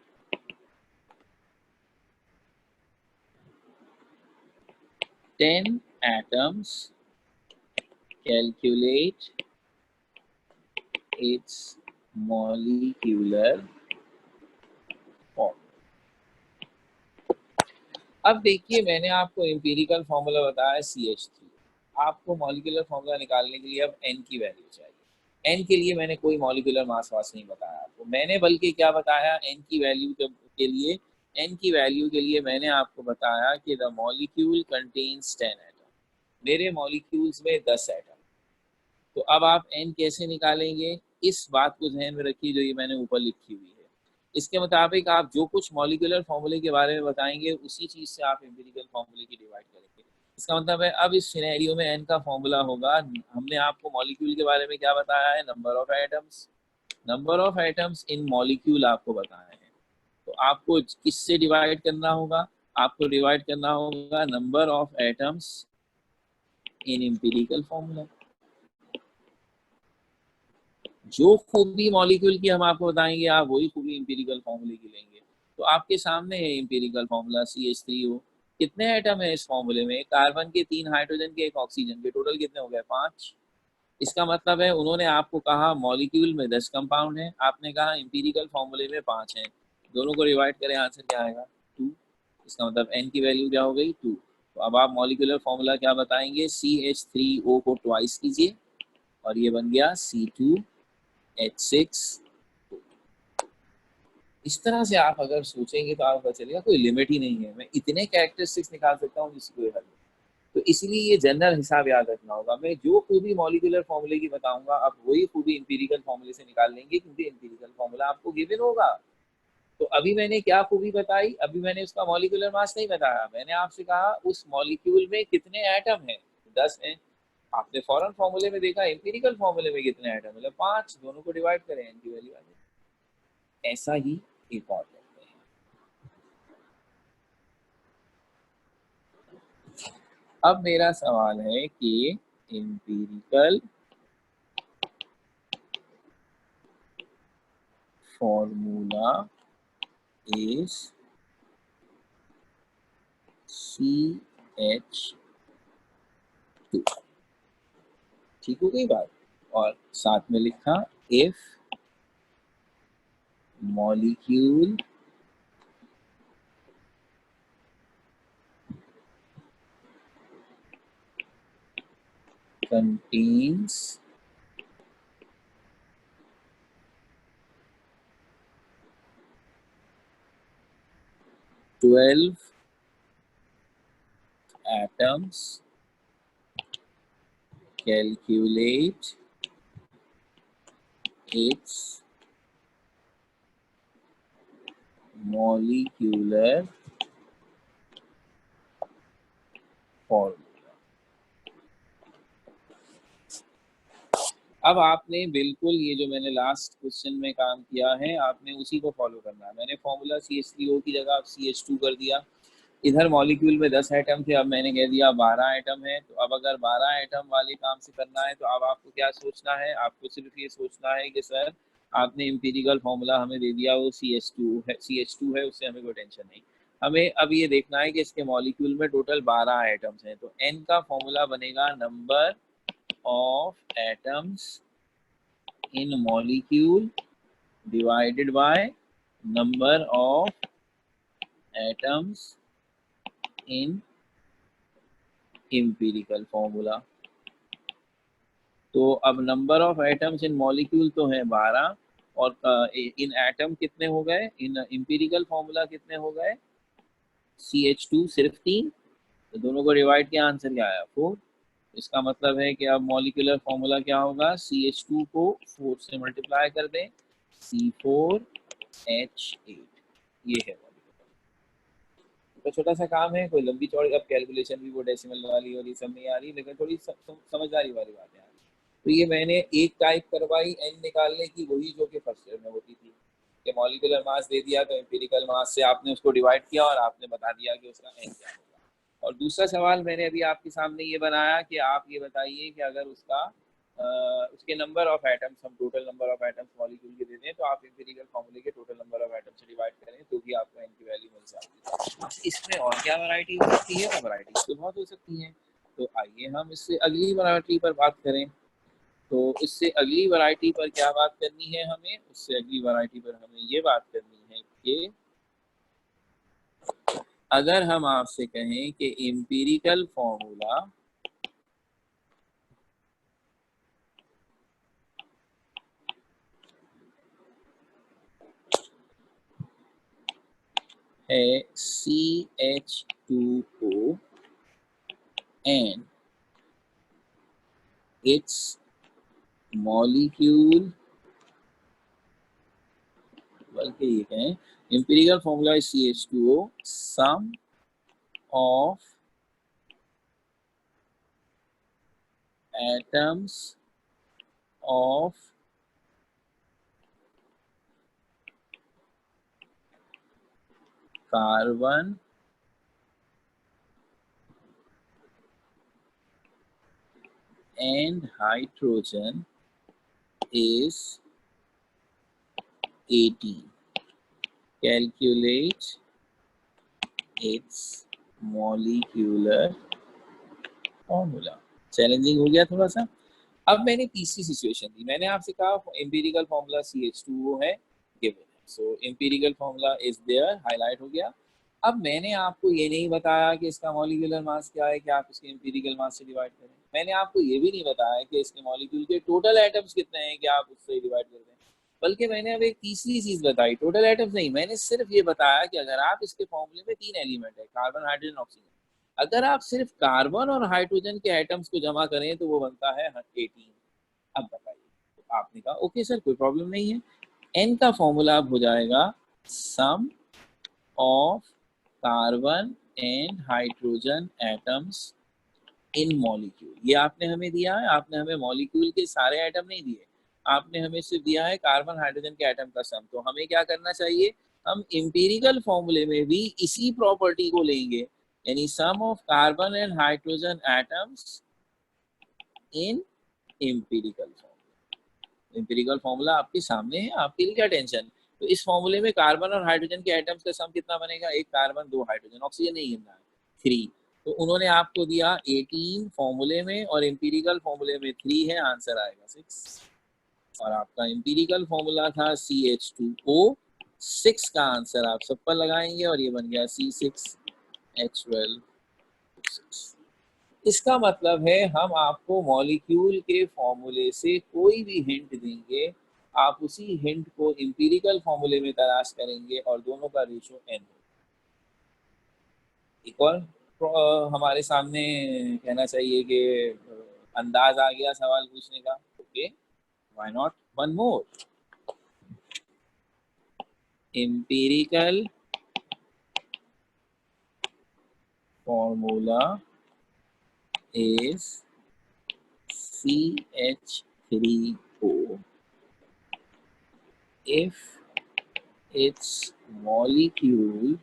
10 atoms, calculate its molecular form। अब देखिए, मैंने आपको एम्पिरिकल फॉर्मूला बताया CH3, आपको मॉलिक्यूलर फॉर्मूला निकालने के लिए अब n की वैल्यू चाहिए। n के लिए मैंने कोई मॉलिक्यूलर मास वास नहीं बताया आपको, मैंने बल्कि क्या बताया n की वैल्यू के लिए, n की वैल्यू के लिए मैंने आपको बताया कि द मॉलिक्यूल कंटेन्स 10 एटम, मेरे मॉलिक्यूल्स में 10 एटम। तो अब आप n कैसे निकालेंगे, इस बात को ध्यान में रखिए जो ये मैंने ऊपर लिखी हुई है। इसके मुताबिक आप जो कुछ मॉलिक्यूलर फॉर्मूले के बारे में बताएंगे, उसी चीज से आप एम्पिरिकल फॉर्मूले की डिवाइड करेंगे। इसका मतलब है अब इस सिनेरियो में n का फॉर्मूला होगा, हमने आपको मॉलिक्यूल के बारे में क्या बताया है? Number of atoms. Number of atoms in molecule आपको बताए हैं, तो आपको किससे डिवाइड करना होगा? आपको डिवाइड करना होगा number of atoms in empirical formula. जो खूबी मॉलिक्यूल की हम आपको बताएंगे, आप वही खूबी एम्पिरिकल फॉर्मूले की लेंगे। तो आपके सामने है एम्पिरिकल फॉर्मूला CH3O। कितने एटम है इस फॉर्मूले में? कार्बन के 3, हाइड्रोजन के 1, ऑक्सीजन के, टोटल कितने हो गए? 5। इसका मतलब है उन्होंने आपको कहा मॉलिक्यूल में 10 कंपाउंड है, आपने कहा एम्पिरिकल फॉर्मूले में 5 हैं, दोनों को डिवाइड करें, आंसर क्या आएगा? 2। इसका मतलब n की वैल्यू क्या हो गई? 2। तो अब आप मॉलिक्यूलर फॉर्मूला क्या बताएंगे? CH3O को ट्वाइस कीजिए और ये बन गया C2H6। इस तरह से आप अगर सोचेंगे तो आपको चलेगा कोई लिमिट ही नहीं है, मैं इतने कैरेक्टरिस्टिक्स निकाल सकता हूँ जिसकी कोई हद नहीं। तो इसलिए ये जनरल हिसाब याद रखना होगा, मैं जो खूबी मॉलिक्यूलर फॉर्मूले की बताऊंगा, आप वही खूबी एम्पिरिकल फॉर्मूले से निकाल लेंगे, क्योंकि एम्पिरिकल फॉर्मूला आपको गिवन होगा। तो अभी मैंने क्या खूबी बताई, अभी मैंने उसका मॉलिक्यूलर मास नहीं बताया, मैंने आपसे कहा उस मॉलिक्यूल में कितने एटम हैं, 10 हैं। आपने फॉरन फॉर्मूले में देखा, एम्पिरिकल फॉर्मूले में कितने एटम, मतलब 5, दोनों को डिवाइड करें एन की वैल्यू आ जाए। ऐसा ही एक और करते हैं। अब मेरा सवाल है कि एम्पिरिकल फॉर्मूला इज CH2, ठीक हो गई बात। और साथ में लिखा if molecule contains twelve atoms, calculate its molecular formula। अब आपने बिल्कुल ये जो मैंने लास्ट क्वेश्चन में काम किया है, आपने उसी को फॉलो करना है। मैंने फॉर्मूला CH3O की जगह आप CH2 कर दिया। इधर मॉलिक्यूल में 10 एटम थे, अब मैंने कह दिया 12 एटम है। तो अब अगर 12 एटम वाले काम से करना है तो अब आपको क्या सोचना है, आपको सिर्फ ये सोचना है कि सर आपने एम्पिरिकल फॉर्मूला हमें दे दिया, वो CH2 है, उससे हमें कोई टेंशन नहीं। हमें अब ये देखना है कि इसके मॉलिक्यूल में टोटल 12 एटम्स हैं। तो N का फॉर्मूला बनेगा number of atoms in molecule divided by number of atoms in empirical formula. तो अब number of atoms in molecule तो है 12, और इन एटम कितने हो गए, इन एम्पिरिकल फॉर्मूला कितने हो गए, CH2 सिर्फ 3। तो दोनों को डिवाइड किया, आंसर क्या आया 4। इसका मतलब है कि अब मॉलिक्यूलर फॉर्मूला क्या होगा, CH2 को 4 से मल्टीप्लाई कर दें, C4H8, ये है। तो छोटा सा काम है, कोई लंबी चौड़ी, अब कैलकुलेशन भी वो डेसिमल वाली और ये सब नहीं आ रही, लेकिन थोड़ी समझदारी वाली बात है। तो ये मैंने एक टाइप करवाई एन निकालने की, वही जो कि फर्स्ट ईयर में होती थी कि मॉलिक्यूलर मास दे दिया तो एम्पिरिकल मास से आपने उसको डिवाइड किया और आपने बता दिया कि उसका एन क्या होगा। और दूसरा सवाल मैंने अभी आपके सामने ये बनाया कि आप ये बताइए कि अगर उसके नंबर ऑफ एटम्स, हम total number of atoms molecule के दे दें तो आप एम्पिरिकल फॉर्मूले के टोटल नंबर ऑफ एटम्स से डिवाइड करें तो भी आपको एन की वैल्यू मिल जाती है। इसमें और क्या वैरायटी हो सकती है, वैरायटी तो बहुत हो सकती है। तो आइए हम इससे अगली वैरायटी पर बात करें। तो इससे अगली वैरायटी पर क्या बात करनी है हमें, उससे अगली वैरायटी पर हमें ये बात करनी है कि अगर हम आपसे कहें कि एम्पिरिकल फॉर्मूला है CH2O and its molecule, बल्कि ये कहें empirical formula is CH2O, sum of atoms of carbon and hydrogen is 18. Calculate its molecular formula। Challenging हो गया थोड़ा सा। अब मैंने तीसरी सिचुएशन दी, मैंने आपसे कहा एम्पिरिकल फॉर्मूला CH2O है, गिवन है, so empirical formula is there, highlight हो गया। अब मैंने आपको ये नहीं बताया कि इसका मॉलिक्यूलर मास क्या है कि आप इसके एम्पिरिकल मास से डिवाइड करें। मैंने आपको ये भी नहीं बताया कि इसके मॉलिक्यूल के टोटल एटम्स कितने हैं कि आप उससे डिवाइड कर दें। बल्कि मैंने अब एक तीसरी चीज बताई, टोटल एटम्स नहीं, मैंने सिर्फ ये बताया कि अगर आप इसके फॉर्मूले में 3 एलिमेंट है, कार्बन, हाइड्रोजन, ऑक्सीजन, अगर आप सिर्फ कार्बन और हाइड्रोजन के एटम्स को जमा करें तो वो बनता है 18। अब बताइए, तो आपने कहा ओके सर कोई प्रॉब्लम नहीं है, एन का फॉर्मूला अब हो जाएगा sum of carbon and hydrogen atoms in molecule। ये आपने हमें दिया है, आपने हमें मॉलिक्यूल के सारे एटम नहीं दिए, आपने हमें सिर्फ दिया है कार्बन हाइड्रोजन के एटम का सम। तो हमें क्या करना चाहिए, हम इंपीरिकल फॉर्मूले में भी इसी प्रॉपर्टी को लेंगे, यानी sum of carbon and hydrogen atoms in empirical formula. Empirical formula आपके सामने है, आपके लिए क्या टेंशन। तो इस फॉर्मूले में कार्बन और हाइड्रोजन के एटम्स का सम कितना बनेगा, एक कार्बन दो हाइड्रोजन, ऑक्सीजन नहीं गिनना है, 3। तो उन्होंने आपको दिया 18 फॉर्मूले में और इंपीरिकल फॉर्मूले में 3 है, आंसर आएगा 6। और आपका इंपीरिकल फॉर्मूला था CH2O, 6 का आंसर आप सब पर लगाएंगे और ये बन गया C6H12। इसका मतलब है हम आपको मॉलिक्यूल के फॉर्मूले से कोई भी हिंट देंगे, आप उसी हिंट को इंपीरिकल फॉर्मूले में तलाश करेंगे और दोनों का रेशो n हो। एक और हमारे सामने कहना चाहिए कि अंदाज आ गया सवाल पूछने का। Okay, why not one more. empirical formula is CH3O if its molecule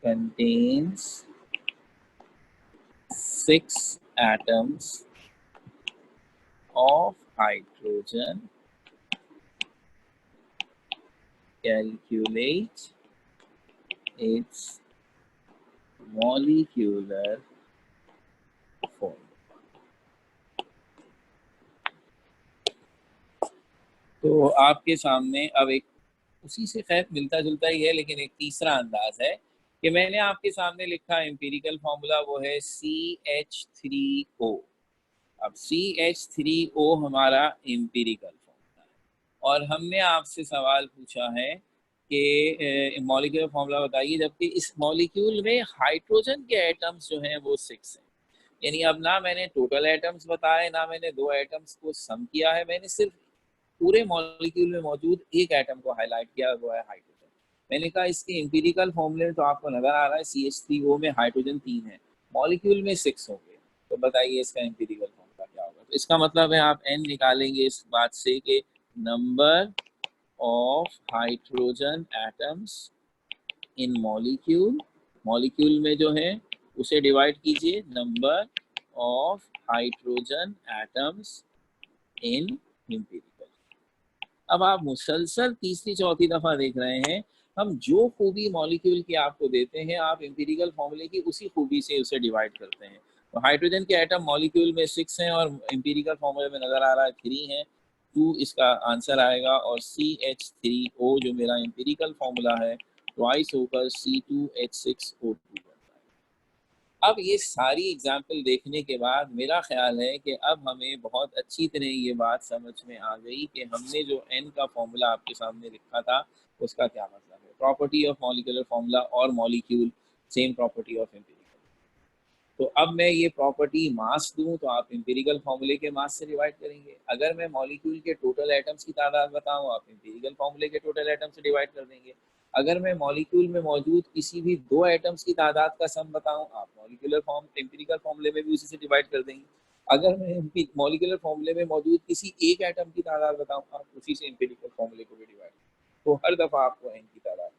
contains 6 atoms of hydrogen. Calculate its molecular form। तो आपके सामने अब एक उसी से खैर मिलता जुलता ही है लेकिन एक तीसरा अंदाज है कि मैंने आपके सामने लिखा एम्पिरिकल फॉर्मूला, वो है CH3O। अब CH3O हमारा एम्पिरिकल फॉर्मूला है और हमने आपसे सवाल पूछा है कि मॉलिक्यूलर फॉर्मूला बताइए, जबकि इस मॉलिक्यूल में हाइड्रोजन के एटम्स जो हैं वो 6 हैं। यानी अब ना मैंने टोटल एटम्स बताए, ना मैंने दो एटम्स को सम किया है, मैंने सिर्फ पूरे मॉलिक्यूल में मौजूद एक एटम को हाईलाइट किया, वो है हाइड्रोजन। मैंने कहा इसके एम्पिरिकल फॉर्मूले में तो आपको नजर आ रहा है CH3O में हाइड्रोजन 3 है, मॉलिक्यूल में 6 होंगे, तो बताइए इसका एम्पिरिकल फॉर्मूला क्या होगा। तो इसका मतलब है आप n निकालेंगे इस बात से कि number of hydrogen atoms in molecule, molecule में जो है उसे डिवाइड कीजिए number of hydrogen atoms in empirical. अब आप मुसलसल तीसरी चौथी दफा देख रहे हैं, हम जो खूबी मॉलिक्यूल की आपको देते हैं आप एम्पिरिकल फॉर्मूले की उसी खूबी से उसे डिवाइड करते हैं। तो हाइड्रोजन के एटम मॉलिक्यूल में 6 हैं और एम्पिरिकल फॉर्मूले में नजर आ रहा है 3 है, 2 इसका आंसर आएगा। और CH3O जो मेरा एम्पिरिकल फॉर्मूला है ट्वाइस होकर C2H6O2। अब ये सारी एग्जाम्पल देखने के बाद मेरा ख्याल है कि अब हमें बहुत अच्छी तरह ये बात समझ में आ गई कि हमने जो n का फॉर्मूला आपके सामने लिखा था उसका क्या मतलब है। प्रॉपर्टी ऑफ मॉलिक्यूलर फॉर्मूला और molecule same property of empirical. तो अब मैं ये प्रॉपर्टी मास दूं तो आप एम्पिरिकल फॉर्मूले के मास से डिवाइड करेंगे। अगर मैं मॉलिक्यूल के टोटल एटम्स की तादाद बताऊं आप एम्पिरिकल फॉर्मूले के टोटल एटम से डिवाइड कर देंगे। अगर मैं मॉलिक्यूल में मौजूद किसी भी दो एटम्स की तादाद का सम बताऊं आप मॉलिक्यूलर फॉर्म एम्पिरिकल फॉर्मूले में भी उसी से डिवाइड कर देंगे। अगर मैं मॉलिक्यूलर फॉर्मूले में मौजूद किसी एक एटम की तादाद बताऊं आप उसी से एम्पिरिकल फॉर्मूले को भी डिवाइड। तो हर दफा आपको n की तादाद।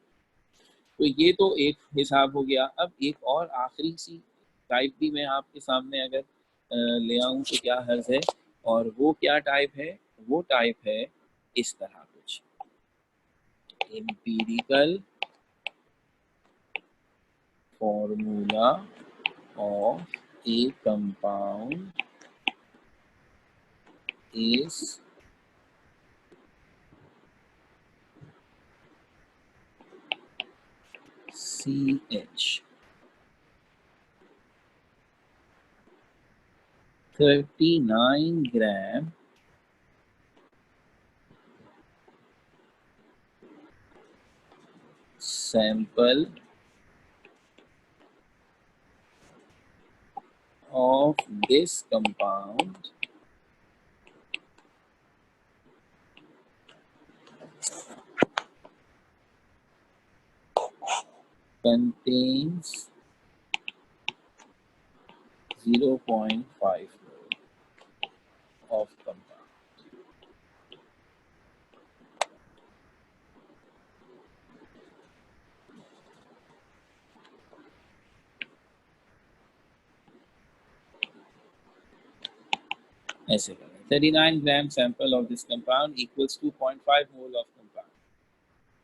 तो ये तो एक हिसाब हो गया। अब एक और आखिरी सी टाइप भी मैं आपके सामने अगर ले आऊं तो क्या हर्ज है, और वो क्या टाइप है, वो टाइप है इस तरह कुछ। Empirical formula of A compound is CH 39 gram sample of this compound contains 0.5 mole of compound. ऐसे करें 39 gram sample of this compound equals 2.5 mole of compound.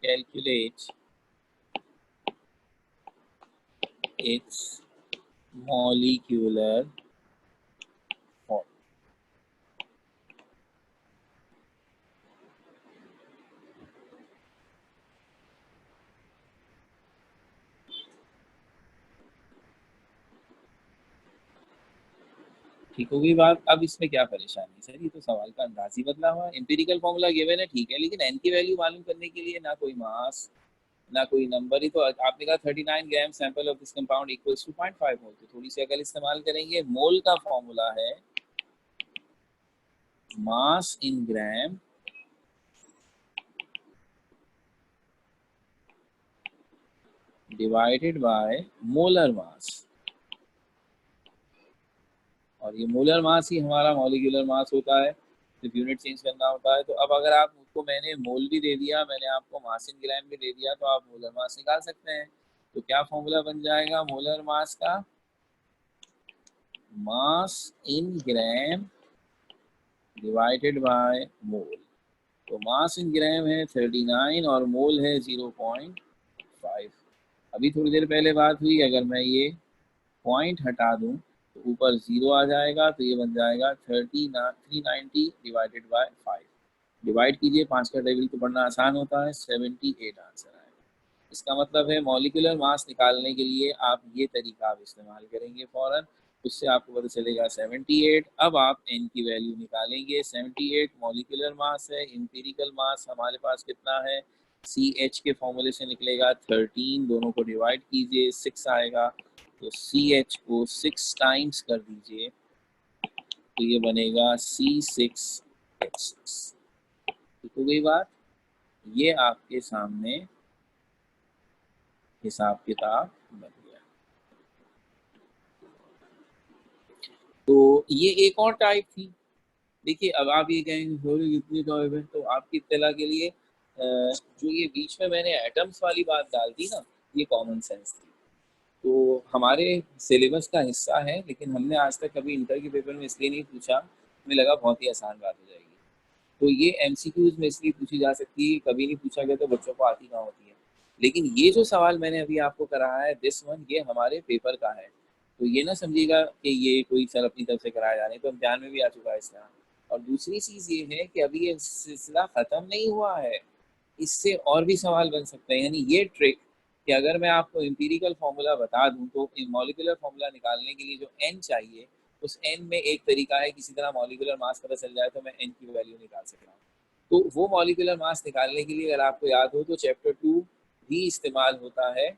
Calculate its molecular form. ठीक हो गई बात। अब इसमें क्या परेशानी सर, ये तो सवाल का अंदाज ही बदला हुआ है। एम्पिरिकल फॉर्मूला गिवन है ठीक है, लेकिन एन की वैल्यू मालूम करने के लिए ना कोई मास ना कोई नंबर ही, तो आपने कहा 39 gram sample of this compound equals to 0.5 mole, तो थोड़ी सी अकल इस्तेमाल करेंगे। मोल का फॉर्मूला है mass in gram divided by molar mass, और ये मोलर मास ही हमारा मॉलिक्यूलर मास होता है, सिर्फ यूनिट चेंज करना होता है। तो अब अगर आप मुझको, मैंने मोल भी दे दिया, मैंने आपको मास इन ग्राम भी दे दिया, तो आप मोलर मास निकाल सकते हैं। तो क्या फॉर्मूला बन जाएगा मोलर मास का? मास in gram divided by mole. तो मास इन ग्राम है 39 और मोल है 0.5। अभी थोड़ी देर पहले बात हुई, अगर मैं ये पॉइंट हटा दूं तो ऊपर 0 आ जाएगा, तो ये बन जाएगा 390 डिवाइडेड बाय 5। डिवाइड कीजिए, 5 का टेबल तो पढ़ना आसान होता है, 78 आंसर आएगा। इसका मतलब है मॉलिक्यूलर मास निकालने के लिए आप ये तरीका आप इस्तेमाल करेंगे फौरन, उससे आपको पता चलेगा 78। अब आप एन की वैल्यू निकालेंगे। 78 मॉलिक्यूलर मास है। एम्पिरिकल मास हमारे पास कितना है? सी एच के फॉर्मूले से निकलेगा 13, दोनों को डिवाइड कीजिए 6 आएगा, तो सी एच को 6 टाइम्स कर दीजिए, तो ये बनेगा C6H6। ठीक हो गई बात। ये आपके सामने हिसाब किताब बन गया। तो ये एक और टाइप थी। देखिए अब आप ये कहेंगे कितनी टाइप है, तो आपकी इत्तला के लिए जो ये बीच में मैंने एटम्स वाली बात डाल दी ना, ये कॉमन सेंस थी। तो हमारे सिलेबस का हिस्सा है, लेकिन हमने आज तक कभी इंटर के पेपर में इसलिए नहीं पूछा, हमें लगा बहुत ही आसान बात हो जाएगी। तो ये एमसीक्यूज में इसलिए पूछी जा सकती है, कभी नहीं पूछा गया तो बच्चों को आती कहाँ होती है। लेकिन ये जो सवाल मैंने अभी आपको कराया है, दिस वन, ये हमारे पेपर का है। तो ये ना समझिएगा कि ये कोई सर अपनी तरफ से कराया जा रहे, तो ध्यान में भी आ चुका है इस तरह। और दूसरी चीज़ ये है कि अभी ये सिलसिला ख़त्म नहीं हुआ है, इससे और भी सवाल बन सकते हैं। यानी ये ट्रिक कि अगर मैं आपको एम्पिरिकल फार्मूला बता दूं, तो मॉलिक्यूलर फार्मूला निकालने के लिए जो एन चाहिए, उस एन में एक तरीका है, किसी तरह मॉलिक्यूलर मास पता चल जाए तो मैं एन की वैल्यू निकाल सकता हूँ। तो वो मॉलिक्यूलर मास निकालने के लिए अगर आपको याद हो तो चैप्टर 2 भी इस्तेमाल होता है।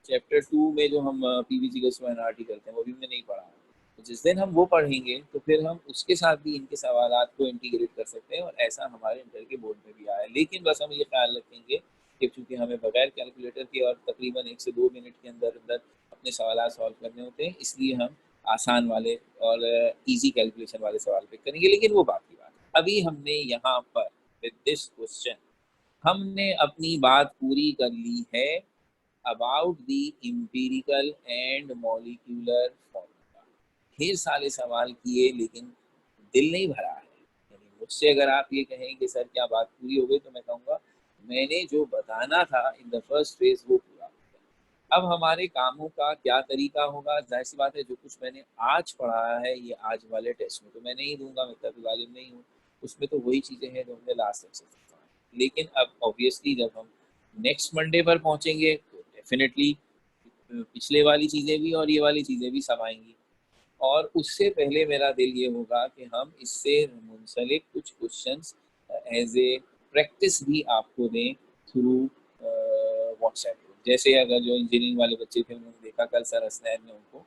चैप्टर 2 में जो हम पीवीजी का एनआरटी करते हैं, वो भी हमने नहीं पढ़ा। तो जिस दिन हम वो पढ़ेंगे तो फिर हम उसके साथ भी इनके सवालात को इंटीग्रेट कर सकते हैं, और ऐसा हमारे इंटर के बोर्ड में भी आया। लेकिन बस हम ये ख्याल रखेंगे कि चूँकि हमें बगैर कैलकुलेटर के और तकरीबन 1 से 2 मिनट के अंदर अंदर अपने सवाल सॉल्व करने होते हैं, इसलिए हम आसान वाले और ईजी कैलकुलेशन वाले सवाल पिक करेंगे। लेकिन वो बात की बात है। अभी हमने यहाँ पर विद दिस क्वेश्चन हमने अपनी बात पूरी कर ली है about the empirical and molecular formula. ढेर सारे सवाल किए, लेकिन दिल नहीं भरा है। यानी मुझसे अगर आप ये कहें कि सर क्या बात पूरी हो गई, तो मैं कहूँगा मैंने जो बताना था इन द फर्स्ट फेज वो पूरा हो गया। अब हमारे कामों का क्या तरीका होगा? जाहिर सी बात है, जो कुछ मैंने आज पढ़ाया है ये आज वाले टेस्ट में तो मैं नहीं दूंगा, मैं तब गालिब नहीं हूँ। उसमें तो वही चीज़ें हैं जो हमने लास्ट तक से। लेकिन अब ऑब्वियसली जब हम नेक्स्ट मंडे पर पहुंचेंगे तो डेफिनेटली पिछले वाली चीज़ें भी और ये वाली चीज़ें भी सब आएंगी। और उससे पहले मेरा दिल ये होगा कि हम इससे मुंसलिक कुछ क्वेश्चंस एज ए प्रैक्टिस भी आपको दें थ्रू व्हाट्सएप। जैसे अगर जो इंजीनियरिंग वाले बच्चे थे उन्होंने देखा कल सर हसनैन ने उनको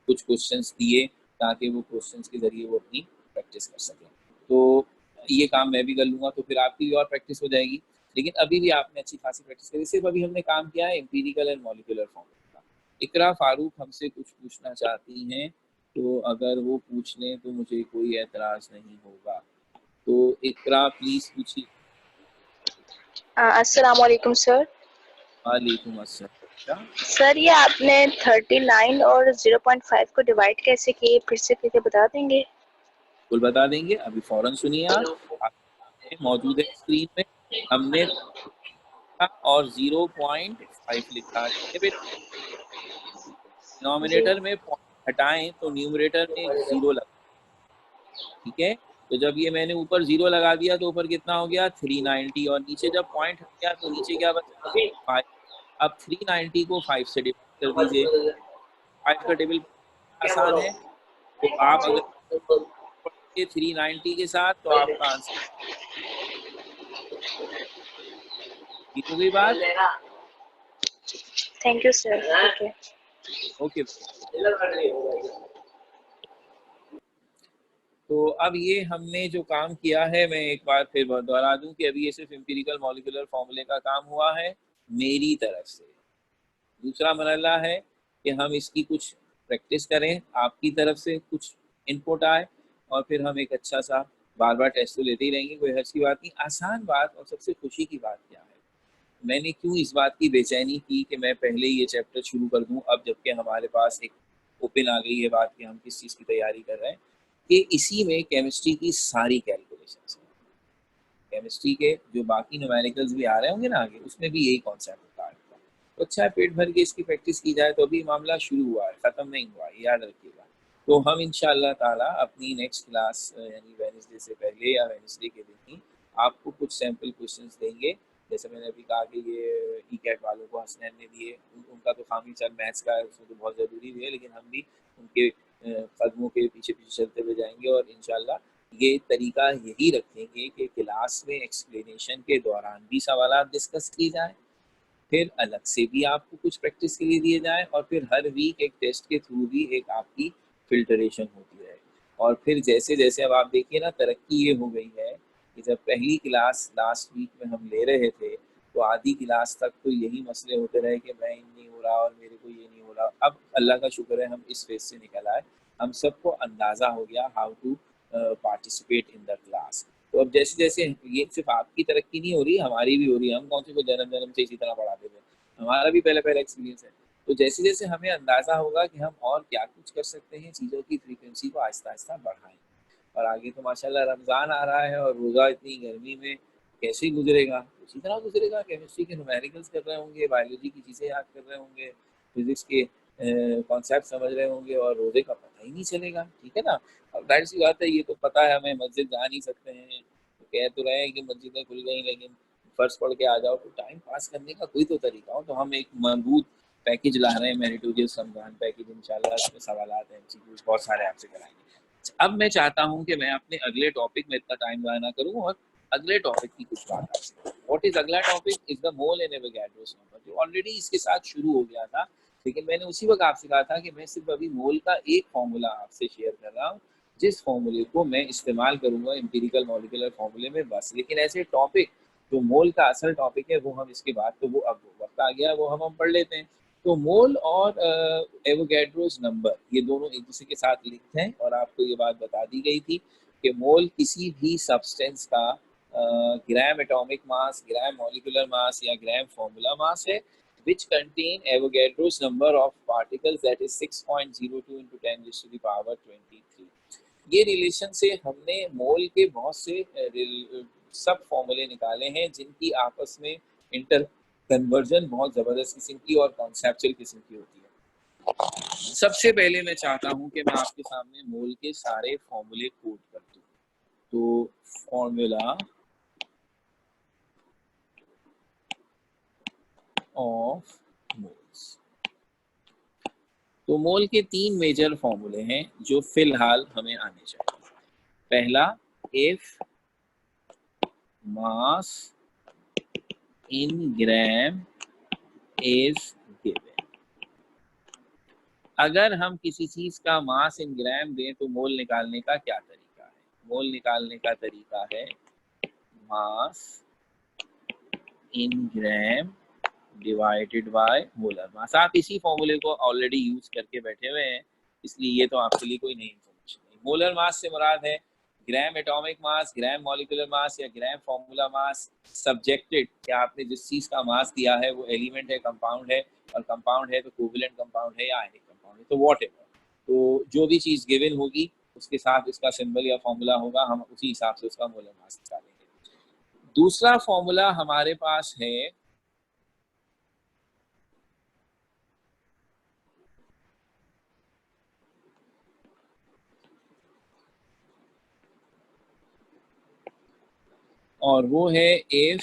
कुछ क्वेश्चंस दिए, ताकि वो क्वेश्चंस के ज़रिए वो अपनी प्रैक्टिस कर सकें। तो ये काम मैं भी कर लूँगा, तो फिर आपकी भी और प्रैक्टिस हो जाएगी। लेकिन अभी भी आपने अच्छी खासी प्रैक्टिस करी। सिर्फ अभी हमने काम किया है एम्पिरिकल एंड मॉलिक्यूलर फॉर्मूले का। इकरा फारूक हमसे कुछ पूछना चाहती हैं, तो अगर वो पूछ लें तो मुझे कोई एतराज़ नहीं होगा। तो इकरा प्लीज पूछिए। अस्सलाम वालेकुम सर। वालेकुम अस्सलाम। सर ये आपने 39 और 0.5 को डिवाइड कैसे किए, फिर से करके बता देंगे? बिल्कुल बता देंगे, अभी फौरन सुनिए। आप मौजूद है स्क्रीन में, हमने और 0.5 लिखा है। जी डिनोमिनेटर में पॉइंट हटाएं तो न्यूमरेटर में 0 लगा, ठीक है। तो जब ये मैंने ऊपर 0 लगा दिया तो ऊपर कितना हो गया 390, और नीचे जब पॉइंट हट गया तो नीचे क्या बचा 5। अब 390 को 5 से डिवाइड कर दीजिए। 5 का टेबल आसान है, तो आप अगर 390 के साथ तो आपका आंसर ठीक हो गई बात। Thank you sir. Okay okay, तो अब ये हमने जो काम किया है, मैं एक बार फिर दोहरा दूं कि अभी ये सिर्फ एम्पिरिकल मॉलिक्यूलर फॉर्मूले का काम हुआ है मेरी तरफ से। दूसरा मरहला है कि हम इसकी कुछ प्रैक्टिस करें, आपकी तरफ से कुछ इनपुट आए, और फिर हम एक अच्छा सा बार बार टेस्ट तो लेते ही रहेंगे, कोई हर्ज की बात नहीं। आसान बात और सबसे खुशी की बात क्या है, मैंने क्यों इस बात की बेचैनी की कि मैं पहले ये चैप्टर शुरू कर दूं, अब जबकि हमारे पास एक ओपन आ गई है बात कि हम किस चीज़ की तैयारी कर रहे हैं, कि इसी में केमिस्ट्री की सारी कैलकुलेशंस हैं। केमिस्ट्री के जो बाकी न्यूमेरिकल्स भी आ रहे होंगे ना आगे, उसमें भी यही कॉन्सेप्ट होता है। तो अच्छा है, पेट भर के इसकी प्रैक्टिस की जाए। तो अभी मामला शुरू हुआ है, ख़त्म नहीं हुआ है, याद रखिएगा। तो हम इंशाअल्लाह ताला अपनी नेक्स्ट क्लास यानी वेडनेसडे से पहले या वेडनेसडे के दिन ही आपको कुछ सैम्पल क्वेश्चंस देंगे। जैसे मैंने अभी कहा कि ये ई कैट वालों को हसनैन ने दिए, उनका तो खामी चल मैथ्स का है, उसमें तो बहुत ज़रूरी भी है, लेकिन हम भी उनके कदमों के पीछे पीछे चलते हुए जाएंगे, और इंशाल्लाह ये तरीका यही रखेंगे कि क्लास में एक्सप्लेनेशन के दौरान भी सवाल डिस्कस किए जाए, फिर अलग से भी आपको कुछ प्रैक्टिस के लिए दिए जाए, और फिर हर वीक एक टेस्ट के थ्रू भी एक आपकी फिल्टरेशन होती रहे। और फिर जैसे जैसे अब आप देखिए ना, तरक्की ये हो गई है कि जब पहली क्लास लास्ट वीक में हम ले रहे थे तो आधी क्लास तक तो यही मसले होते रहे कि मैं इन नहीं हो रहा और मेरे को ये नहीं हो रहा। अब अल्लाह का शुक्र है हम इस फेज से निकल आए, हम सबको अंदाज़ा हो गया how to participate in the class. तो अब जैसे जैसे ये सिर्फ आपकी तरक्की नहीं हो रही, हमारी भी हो रही है। हम कौन से को जन्म जन्म से इसी तरह पढ़ाते थे, हमारा भी पहले पहले एक्सपीरियंस है। तो जैसे जैसे हमें अंदाज़ा होगा कि हम और क्या कुछ कर सकते हैं, चीज़ों की फ्रीक्वेंसी को आहिस्ता आहिस्ता बढ़ाएं। और आगे तो माशाल्लाह रमज़ान आ रहा है, और रोज़ा इतनी गर्मी में कैसे गुजरेगा, उसी तरह गुजरेगा। केमिस्ट्री के न्यूमेरिकल्स कर रहे होंगे, बायोलॉजी की चीज़ें याद कर रहे होंगे, फिजिक्स के कॉन्सेप्ट समझ रहे होंगे, और रोज़े का पता ही नहीं चलेगा, ठीक है ना। अब जाहिर सी बात है, ये तो पता है हमें, मस्जिद जा नहीं सकते हैं, तो कह तो रहे हैं कि मस्जिदें खुल गई, लेकिन फ़र्ज़ पढ़ के आ जाओ, तो टाइम पास करने का कोई तो तरीका हो। तो हम एक मजबूत पैकेज ला रहे हैं, मेरिटोरियस रमज़ान पैकेज इंशाल्लाह। इसमें सवालात हैं, एमसीक्यूज़ बहुत सारे आपसे कराएंगे। अब मैं चाहता हूं कि मैं अपने अगले टॉपिक में इतना टाइम ज़ाया ना करूं, और अगले टॉपिक की कुछ बात आपसे करूं। व्हाट इज अगला topic is the mole in Avogadro's number, जो ऑलरेडी इसके साथ शुरू हो गया था, लेकिन मैंने उसी वक्त आपसे कहा था कि मैं सिर्फ अभी मोल का एक फॉर्मूला आपसे शेयर कर रहा हूँ, जिस फॉर्मूले को मैं इस्तेमाल करूंगा एम्पिरिकल मॉलिक्यूलर फॉर्मूले में बस। लेकिन ऐसे टॉपिक जो मोल का असल टॉपिक है वो हम इसके बाद, तो वो अब वक्त आ गया, वो हम पढ़ लेते हैं। तो मोल और एवोगैड्रोस नंबर ये दोनों एक दूसरे के साथ लिंक्ड हैं, और आपको ये बात बता दी गई थी कि मोल किसी भी सब्सटेंस का gram atomic mass, gram molecular mass या ग्राम फॉर्मूला मास है, which contain Avogadro's number of particles, that is 6.02 into 10 raised to the power 23। ये रिलेशन से हमने मोल के बहुत से सब फॉर्मूले निकाले हैं, जिनकी आपस में इंटर कन्वर्जन बहुत ज़बरदस्त किस्म की और कॉन्सेप्चुअल किस्म की होती है। सबसे पहले मैं चाहता हूं कि मैं आपके सामने मोल के सारे फॉर्मूले कोड कर दूं। तो फॉर्मूला ऑफ मोल्स, तो मोल के 3 मेजर फॉर्मूले हैं जो फिलहाल हमें आने चाहिए। पहला, if mass in gram is given, अगर हम किसी चीज का मास इन ग्राम दें तो मोल निकालने का क्या तरीका है। मोल निकालने का तरीका है mass in gram divided by molar mass. आप इसी फॉर्मूले को ऑलरेडी यूज करके बैठे हुए हैं, इसलिए ये तो आपके लिए कोई नई इन्फॉर्मेशन नहीं। मोलर मास से मुराद है gram atomic mass, gram molecular mass या ग्राम फॉर्मूला मास सब्जेक्टेड कि आपने जिस चीज़ का मास दिया है वो एलिमेंट है, कंपाउंड है, और कंपाउंड है तो कोवैलेंट कंपाउंड है या आयनिक कंपाउंड है, तो व्हाटएवर, तो जो भी चीज़ गिवन होगी उसके साथ इसका सिंबल या फॉर्मूला होगा, हम उसी हिसाब से उसका मोलर मास निकालेंगे। दूसरा फॉर्मूला हमारे पास है और वो है if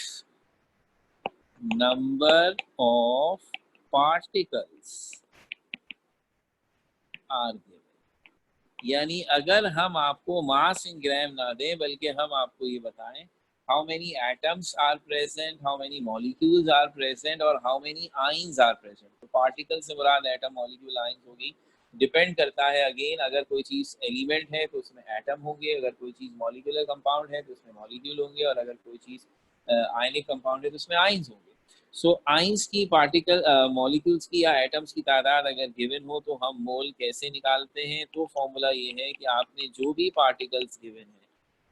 number of particles are given, यानी अगर हम आपको मास इन ग्राम ना दें बल्कि हम आपको ये बताएं how many atoms are present, how many molecules are present और how many ions are present. तो पार्टिकल से मुराद एटम, मॉलिक्यूल, आइंस होगी। डिपेंड करता है अगेन, अगर कोई चीज़ एलिमेंट है तो उसमें एटम होंगे, अगर कोई चीज़ मॉलिक्यूलर कंपाउंड है तो उसमें मॉलिक्यूल होंगे, और अगर कोई चीज़ आयनिक कंपाउंड है तो उसमें आइंस होंगे। सो आइंस की पार्टिकल मॉलिक्यूल्स की या एटम्स की तादाद अगर गिवन हो तो हम मोल कैसे निकालते हैं, तो फॉर्मूला ये है कि आपने जो भी पार्टिकल्स गिवन है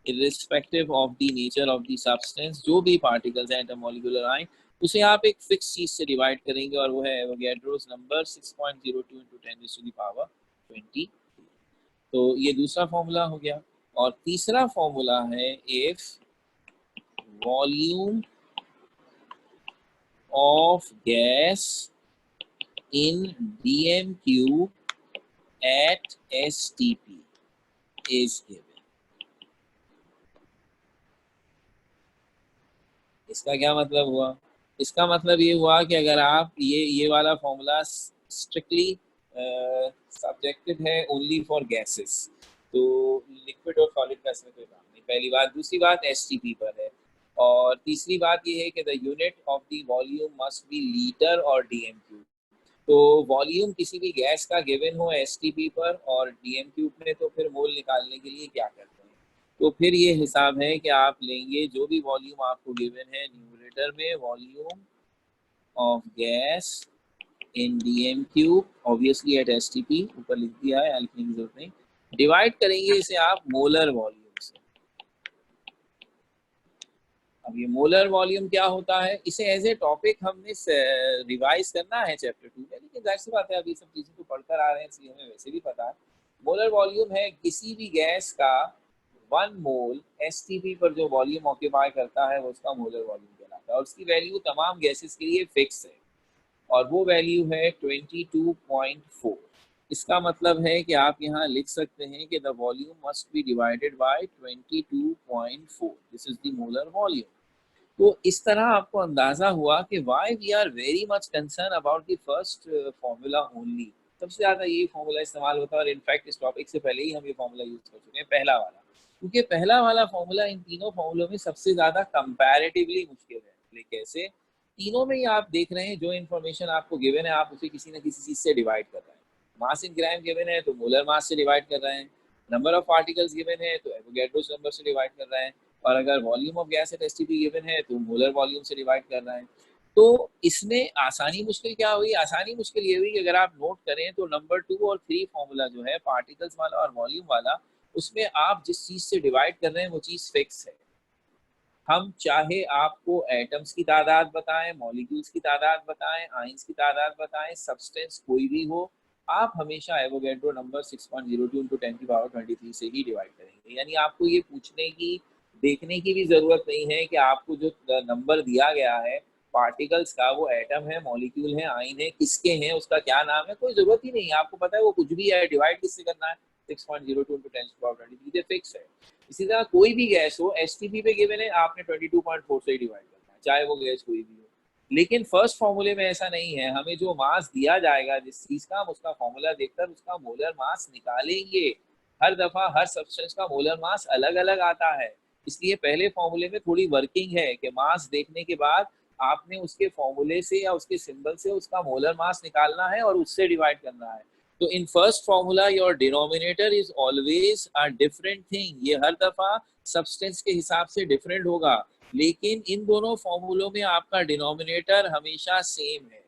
irrespective of the nature of the substance, जो भी पार्टिकल्स हैं एटम, मॉलिक्यूल और आयन, उसे आप एक फिक्स चीज से डिवाइड करेंगे और वो है एवोगैड्रोस नंबर 6.02 × 10⁻20। तो ये दूसरा फॉर्मूला हो गया। और तीसरा फॉर्मूला है if volume of gas in dm cube at STP is given। इसका क्या मतलब हुआ? इसका मतलब ये हुआ कि अगर आप ये वाला फॉर्मूला स्ट्रिक्टली सब्जेक्टेड है ओनली फॉर गैसेस, तो लिक्विड और सॉलिड का इसमें कोई काम नहीं, पहली बात। दूसरी बात STP पर है, और तीसरी बात ये है कि the unit of the volume must B litre और डीएम क्यूब। तो वॉल्यूम किसी भी गैस का गिवन हो STP पर और डीएम क्यूब में, तो फिर मोल निकालने के लिए क्या करते हैं, तो फिर ये हिसाब है कि आप लेंगे जो भी वॉल्यूम आपको गिवन है न्यूमरेटर में volume of gas in dm cube obviously at STP, ऊपर लिख दिया है, लिखने की जरूरत नहीं, डिवाइड करेंगे इसे आप मोलर वॉल्यूम से। अब ये मोलर वॉल्यूम क्या होता है, इसे एज ए टॉपिक हमने रिवाइज करना है चैप्टर 2 में, लेकिन जाहिर सी बात है अभी सब चीज़ें तो पढ़कर आ रहे हैं इसलिए हमें वैसे भी पता है। मोलर वॉल्यूम है किसी भी गैस का 1 मोल STP पर जो वॉल्यूम ऑक्यूपाई करता है वो उसका मोलर वॉल्यूम कहलाता है, और उसकी वैल्यू तमाम गैसेस के लिए फिक्स है और वो वैल्यू है 22.4। इसका मतलब है कि आप यहाँ लिख सकते हैं कि the volume must be divided by 22.4, this is the molar volume. तो इस तरह आपको अंदाजा हुआ कि why we are very much concern about the first formula only. सबसे ज्यादा ये फॉर्मूला इस्तेमाल होता है, और इनफैक्ट इस टॉपिक से पहले ही हम ये फॉर्मूला यूज कर चुके हैं, पहला वाला, क्योंकि पहला वाला फॉर्मूला इन तीनों फॉर्मूलों में सबसे ज्यादा कंपैरेटिवली मुश्किल है। लेकिन कैसे? तीनों में ही आप देख रहे हैं जो इन्फॉर्मेशन आपको गिवन है आप उसे किसी न किसी चीज से डिवाइड कर रहे हैं। मास इन ग्राम गिवन है तो मोलर मास से डिवाइड कर रहे हैं, नंबर ऑफ पार्टिकल्स गिवन है तो एवोगैड्रोस नंबर से डिवाइड कर रहे हैं, और अगर volume of gas at STP given है तो मोलर वॉल्यूम से डिवाइड कर रहे हैं। तो इसमें आसानी मुश्किल क्या हुई? आसानी मुश्किल ये हुई कि अगर आप नोट करें तो नंबर 2 और 3 फॉर्मूला जो है पार्टिकल्स वाला और वॉल्यूम वाला, उसमें आप जिस चीज से डिवाइड कर रहे हैं वो चीज फिक्स है। हम चाहे आपको एटम्स की तादाद बताएं, मॉलिक्यूल्स की तादाद बताएं, आइंस की तादाद बताएं, सब्सटेंस कोई भी हो, आप हमेशा एवोगैड्रो नंबर 6.02 × 10⁻23 से ही डिवाइड करेंगे। यानी आपको ये पूछने की, देखने की भी जरूरत नहीं है कि आपको जो नंबर दिया गया है पार्टिकल्स का वो एटम है, मॉलिक्यूल है, आइन है, किसके हैं, उसका क्या नाम है, कोई जरूरत ही नहीं है। आपको पता है वो कुछ भी है, डिवाइड किससे करना है, 6.02 × 10⁻23 फिक्स है। इसी तरह कोई भी गैस हो STP पे गिवन है, आपने 22.4 से डिवाइड करना है, चाहे वो गैस कोई भी हो। लेकिन फर्स्ट फॉर्मूले में ऐसा नहीं है, हमें जो मास दिया जाएगा जिस चीज का, हम उसका फॉर्मूला देखकर उसका मोलर मास निकालेंगे। हर दफा हर सब्सटेंस का मोलर मास अलग अलग आता है, इसलिए पहले फॉर्मूले में थोड़ी वर्किंग है कि मास देखने के बाद आपने उसके फॉर्मूले से या उसके सिंबल से उसका मोलर मास निकालना है और उससे डिवाइड करना है। तो in first formula your denominator is always a different thing, ये हर दफा सब्सटेंस के हिसाब से डिफरेंट होगा। लेकिन इन दोनों फॉर्मूलों में आपका डिनोमिनेटर हमेशा सेम है,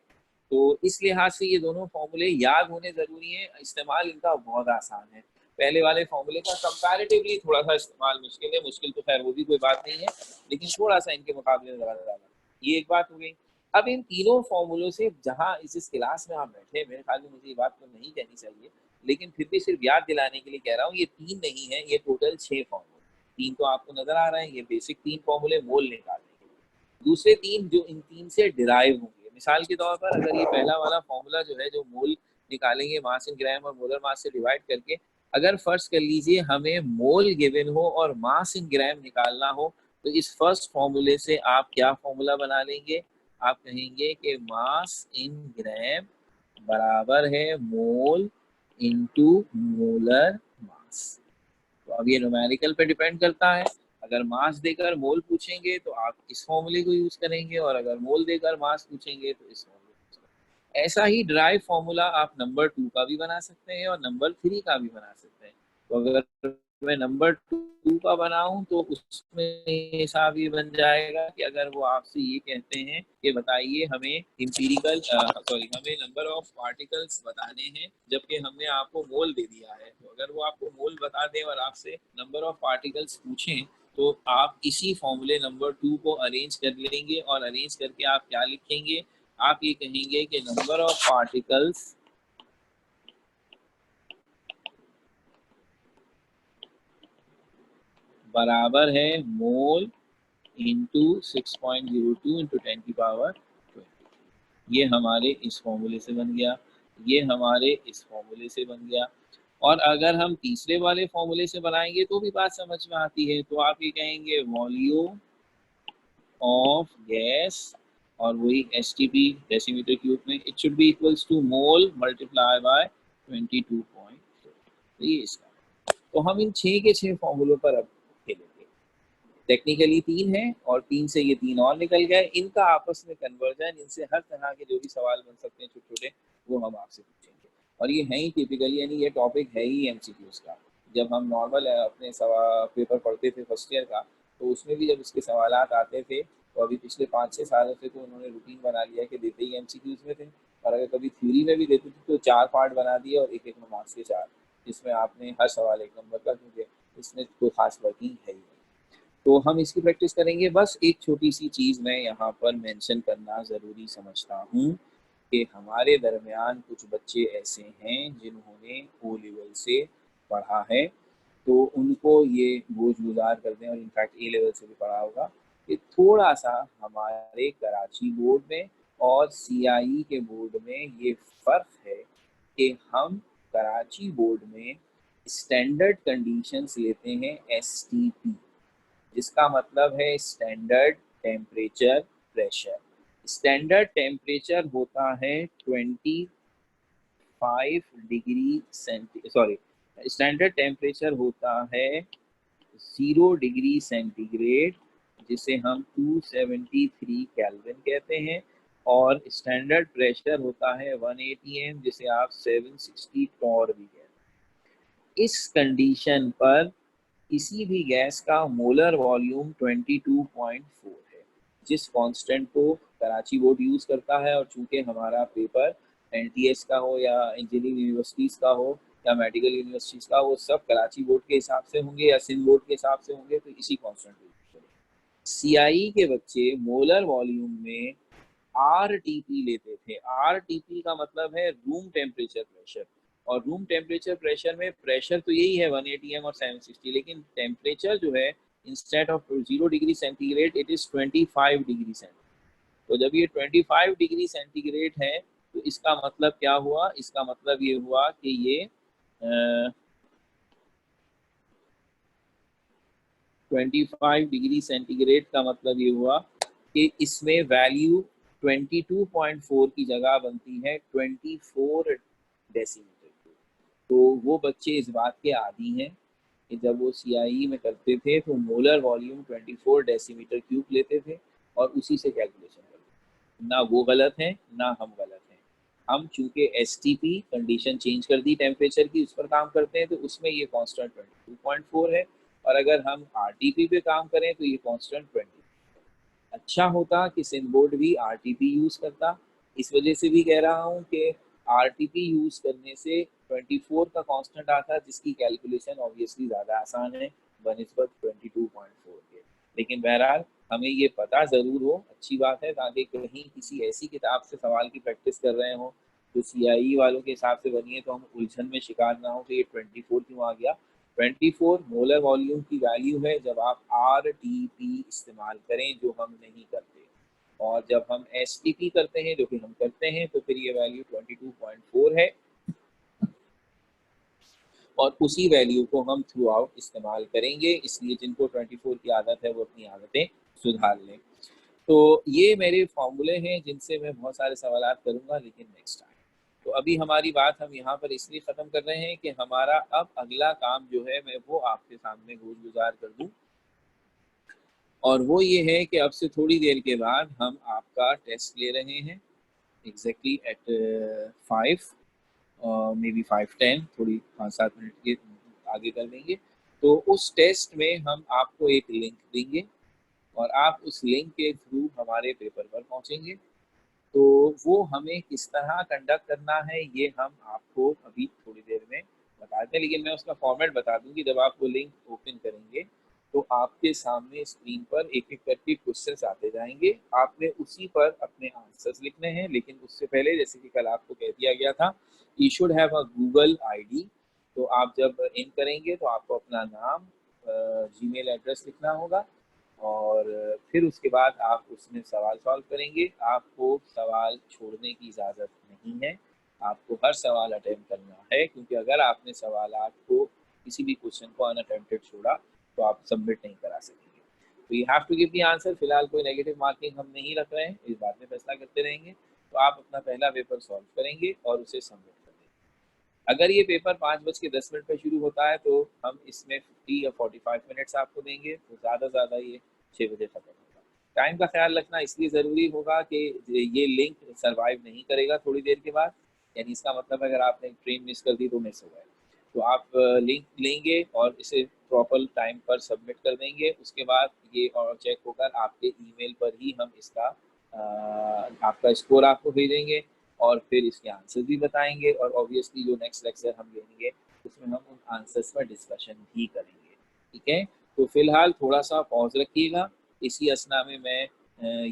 तो इस लिहाज से ये दोनों फॉर्मूले याद होने ज़रूरी हैं। इस्तेमाल इनका बहुत आसान है। पहले वाले फॉर्मूले का कंपैरेटिवली थोड़ा सा इस्तेमाल मुश्किल है, मुश्किल तो खैर वो भी कोई बात नहीं है, लेकिन थोड़ा सा इनके मुकाबले में ज़्यादा। ये एक बात हो गई। अब इन तीनों फॉर्मूलों से जहाँ इस क्लास में आप बैठे, मेरे ख्याल में मुझे ये बात तो नहीं कहनी चाहिए, लेकिन फिर भी सिर्फ याद दिलाने के लिए कह रहा हूँ, ये 3 नहीं है, ये टोटल 6 फॉर्मूले। 3 तो आपको नजर आ रहे हैं, ये बेसिक 3 फॉर्मूले मोल निकालने के लिए। दूसरे 3 जो इन 3 से डिराइव होंगे, मिसाल के तौर पर अगर ये पहला वाला फॉर्मूला जो है, जो मोल निकालेंगे मास इन ग्राम और मोलर मास से डिवाइड करके, अगर फर्स्ट कर लीजिए हमें मोल गिवन हो और मास इन ग्राम निकालना हो, तो इस फर्स्ट फॉर्मूले से आप क्या फॉर्मूला बना लेंगे? आप कहेंगे कि मास इन ग्राम बराबर है मोल इनटू मोलर मास। तो अब ये न्यूमेरिकल पे डिपेंड करता है। अगर मास देकर मोल पूछेंगे तो आप इस फॉर्मूले को यूज करेंगे, और अगर मोल देकर मास पूछेंगे तो इस फॉर्मूले को यूज करेंगे। ऐसा ही ड्राइव फॉर्मूला आप नंबर 2 का भी बना सकते हैं और नंबर 3 का भी बना सकते हैं। तो अगर मैं नंबर 2 का बनाऊं तो उसमें हिसाब ये बन जाएगा कि अगर वो आपसे ये कहते हैं कि बताइए हमें हमें नंबर ऑफ पार्टिकल्स बताने हैं, जबकि हमने आपको मोल दे दिया है, तो अगर वो आपको मोल बता दें और आपसे नंबर ऑफ पार्टिकल्स पूछें, तो आप इसी फॉर्मूले नंबर 2 को अरेंज कर लेंगे, और अरेंज करके आप क्या लिखेंगे? आप ये कहेंगे कि नंबर ऑफ पार्टिकल्स बराबर है मोल इंटू 6.02 इंटू 10 की पावर 20। ये हमारे इस फॉर्मूले से बन गया, ये हमारे इस फॉर्मूले से बन गया। और अगर हम तीसरे वाले फॉर्मूले से बनाएंगे तो भी बात समझ में आती है। तो आप ये कहेंगे वॉल्यूम ऑफ गैस, और वही STP डेसीमीटर क्यूब में, it should be equals to mole multiply by 22.4। तो ये इसका, तो हम इन 6 के 6 फॉर्मूलों पर अब खेलेंगे। टेक्निकली 3 है, और 3 से ये 3 और निकल गए। इनका आपस में कन्वर्जन, इनसे हर तरह के जो भी सवाल बन सकते हैं छोटे छोटे, वो हम आपसे पूछेंगे। और ये है ही टिपिकली, यानी ये टॉपिक है ही MCQs का। जब हम नॉर्मल अपने पेपर पढ़ते थे फर्स्ट ईयर का, तो उसमें भी जब इसके सवाल आते थे, तो अभी पिछले 5-6 सालों से तो उन्होंने रूटीन बना लिया कि देते ही MCQs में थे। और अगर कभी थ्योरी में भी देते थे तो 4 पार्ट बना दिए, और एक में मार्क्स के 4, जिसमें आपने हर सवाल 1 नंबर का, क्योंकि इसमें कोई खास वर्किंग है ही नहीं। तो हम इसकी प्रैक्टिस करेंगे। बस एक छोटी सी चीज़ मैं यहाँ पर मेंशन करना ज़रूरी समझता हूँ कि हमारे दरमियान कुछ बच्चे ऐसे हैं जिन्होंने O लेवल से पढ़ा है, तो उनको ये बोझ गुजार कर दें, और इनफैक्ट A लेवल से भी पढ़ा होगा, कि थोड़ा सा हमारे कराची बोर्ड में और CIE के बोर्ड में ये फ़र्क है कि हम कराची बोर्ड में स्टैंडर्ड कंडीशंस लेते हैं STP, जिसका मतलब है standard temperature pressure. Standard temperature होता है 25 डिग्री स्टैंडर्ड टेम्परेचर होता है 0 डिग्री सेंटीग्रेड, जिसे हम 273 केल्विन कहते हैं, और स्टैंडर्ड प्रेशर होता है 180 m, जिसे आप 760 टॉर भी कहते हैं। इस कंडीशन पर किसी भी गैस का मोलर वॉल्यूम 22.4 है, जिस कांस्टेंट को कराची बोर्ड यूज़ करता है। और चूंकि हमारा पेपर NTS का हो या इंजीनियरिंग यूनिवर्सिटीज़ का हो या मेडिकल यूनिवर्सिटीज़ का, वो सब कराची बोर्ड के हिसाब से होंगे या सिंध बोर्ड के हिसाब से होंगे, तो इसी कांस्टेंट को यूज़ करेंगे। CIE के बच्चे मोलर वॉल्यूम में RTP लेते थे। RTP का मतलब है रूम टेम्परेचर प्रेशर, और रूम टेम्परेचर प्रेशर में प्रेशर तो यही है 180 m और 760, लेकिन टेम्परेचर जो है instead of 0 degree centigrade it is 25 degree centigrade. तो जब ये 25 डिग्री सेंटीग्रेड है, तो इसका मतलब क्या हुआ? इसका मतलब ये हुआ कि ये 25 डिग्री सेंटीग्रेड का मतलब ये हुआ कि इसमें वैल्यू 22.4 की जगह बनती है 24 डेसीमीटर क्यूब। तो वो बच्चे इस बात के आदी हैं कि जब वो CIE में करते थे तो मोलर वॉल्यूम 24 डेसीमीटर क्यूब लेते थे और उसी से कैलकुलेशन करते थे। ना वो गलत है ना हम गलत हैं। हम चूंकि STP कंडीशन चेंज कर दी टेम्परेचर की, उस पर काम करते हैं, तो उसमें ये कांस्टेंट 22.4 है, और अगर हम RTP पे काम करें तो ये कांस्टेंट 20। अच्छा होता कि सिम बोर्ड भी आरटीपी यूज करता। इस वजह से भी कह रहा हूँ कि आरटीपी यूज करने से 24 का कांस्टेंट आता है, जिसकी कैलकुलेशन ऑब्वियसली ज़्यादा आसान है बनिस्बत 22.4 के। लेकिन बहरहाल हमें ये पता ज़रूर हो, अच्छी बात है, ताकि कहीं किसी ऐसी किताब से सवाल की प्रैक्टिस कर रहे हो जो सीआईई वालों के हिसाब से बनी है, तो हम उलझन में शिकार ना हो कि ये 24 क्यों आ गया। 24 मोलर वॉल्यूम की वैल्यू है जब आप आरटीपी इस्तेमाल करें, जो हम नहीं करते। और जब हम एसटीपी करते हैं, जो कि हम करते हैं, तो फिर ये वैल्यू 22.4 है। और उसी वैल्यू को हम थ्रू आउट इस्तेमाल करेंगे, इसलिए जिनको 24 की आदत है वो अपनी आदतें सुधार लें। तो ये मेरे फॉर्मूले हैं जिनसे मैं बहुत सारे सवाल करूंगा, लेकिन नेक्स्ट टाइम। तो अभी हमारी बात हम यहाँ पर इसलिए ख़त्म कर रहे हैं कि हमारा अब अगला काम जो है मैं वो आपके सामने गुजार कर दूँ। और वो ये है कि अब से थोड़ी देर के बाद हम आपका टेस्ट ले रहे हैं, एग्जैक्टली एट 5 मे बी 5:10, थोड़ी 5-7 मिनट के आगे कर देंगे। तो उस टेस्ट में हम आपको एक लिंक देंगे और आप उस लिंक के थ्रू हमारे पेपर पर पहुंचेंगे। तो वो हमें किस तरह कंडक्ट करना है ये हम आपको अभी थोड़ी देर में बताते हैं, लेकिन मैं उसका फॉर्मेट बता दूं कि जब आप वो लिंक ओपन करेंगे तो आपके सामने स्क्रीन पर एक एक करके क्वेश्चंस आते जाएंगे। आपने उसी पर अपने आंसर्स लिखने हैं, लेकिन उससे पहले जैसे कि कल आपको कह दिया गया था, you should have a Google ID. तो आप जब इन करेंगे तो आपको अपना नाम, जीमेल एड्रेस लिखना होगा और फिर उसके बाद आप उसमें सवाल सॉल्व करेंगे। आपको सवाल छोड़ने की इजाज़त नहीं है, आपको हर सवाल अटेम्प्ट करना है, क्योंकि अगर आपने सवालात को किसी भी क्वेश्चन को अनअटेम्प्टेड छोड़ा तो आप सबमिट नहीं करा सकेंगे। तो you have to give the answer. फिलहाल कोई नेगेटिव मार्किंग हम नहीं रख रहे हैं, इस बात में फैसला करते रहेंगे। तो आप अपना पहला पेपर सॉल्व करेंगे और उसे सबमिट कर देंगे। अगर ये पेपर 5:10 पर शुरू होता है तो हम इसमें 50 या 45 मिनट्स आपको देंगे, तो ज़्यादा ये 6 बजे खत्म होगा। टाइम का ख्याल रखना इसलिए ज़रूरी होगा कि ये लिंक सर्वाइव नहीं करेगा थोड़ी देर के बाद, यानी इसका मतलब अगर आपने ट्रेन मिस कर दी तो मिस हो गए। तो आप लिंक लेंगे और इसे प्रॉपर टाइम पर सबमिट कर देंगे। उसके बाद ये और चेक होकर आपके ईमेल पर ही हम इसका आपका स्कोर आपको भेजेंगे और फिर इसके आंसर भी बताएंगे। और ऑब्वियसली जो नेक्स्ट लेक्चर हम लेंगे उसमें हम उन आंसर्स पर डिस्कशन भी करेंगे। ठीक है, तो फिलहाल थोड़ा सा पॉज रखिएगा, इसी असना में मैं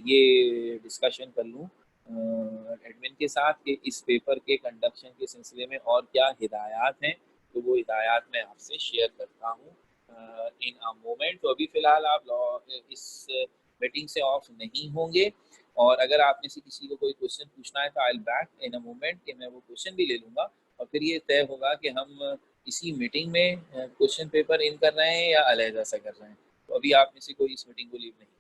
ये डिस्कशन कर लूँ एडमिन के साथ कि इस पेपर के कंडक्शन के सिलसिले में और क्या हिदायत हैं। तो वो हिदायत मैं आपसे शेयर करता हूँ इन अ मोमेंट। तो अभी फ़िलहाल आप इस मीटिंग से ऑफ नहीं होंगे, और अगर आप में से किसी को कोई क्वेश्चन पूछना है तो I will back in a moment कि मैं वो क्वेश्चन भी ले लूँगा, और फिर ये तय होगा कि हम इसी मीटिंग में क्वेश्चन पेपर इन कर रहे हैं या अलहदा सा कर रहे हैं। तो अभी आप में से कोई इस मीटिंग को लीव नहीं करेगा।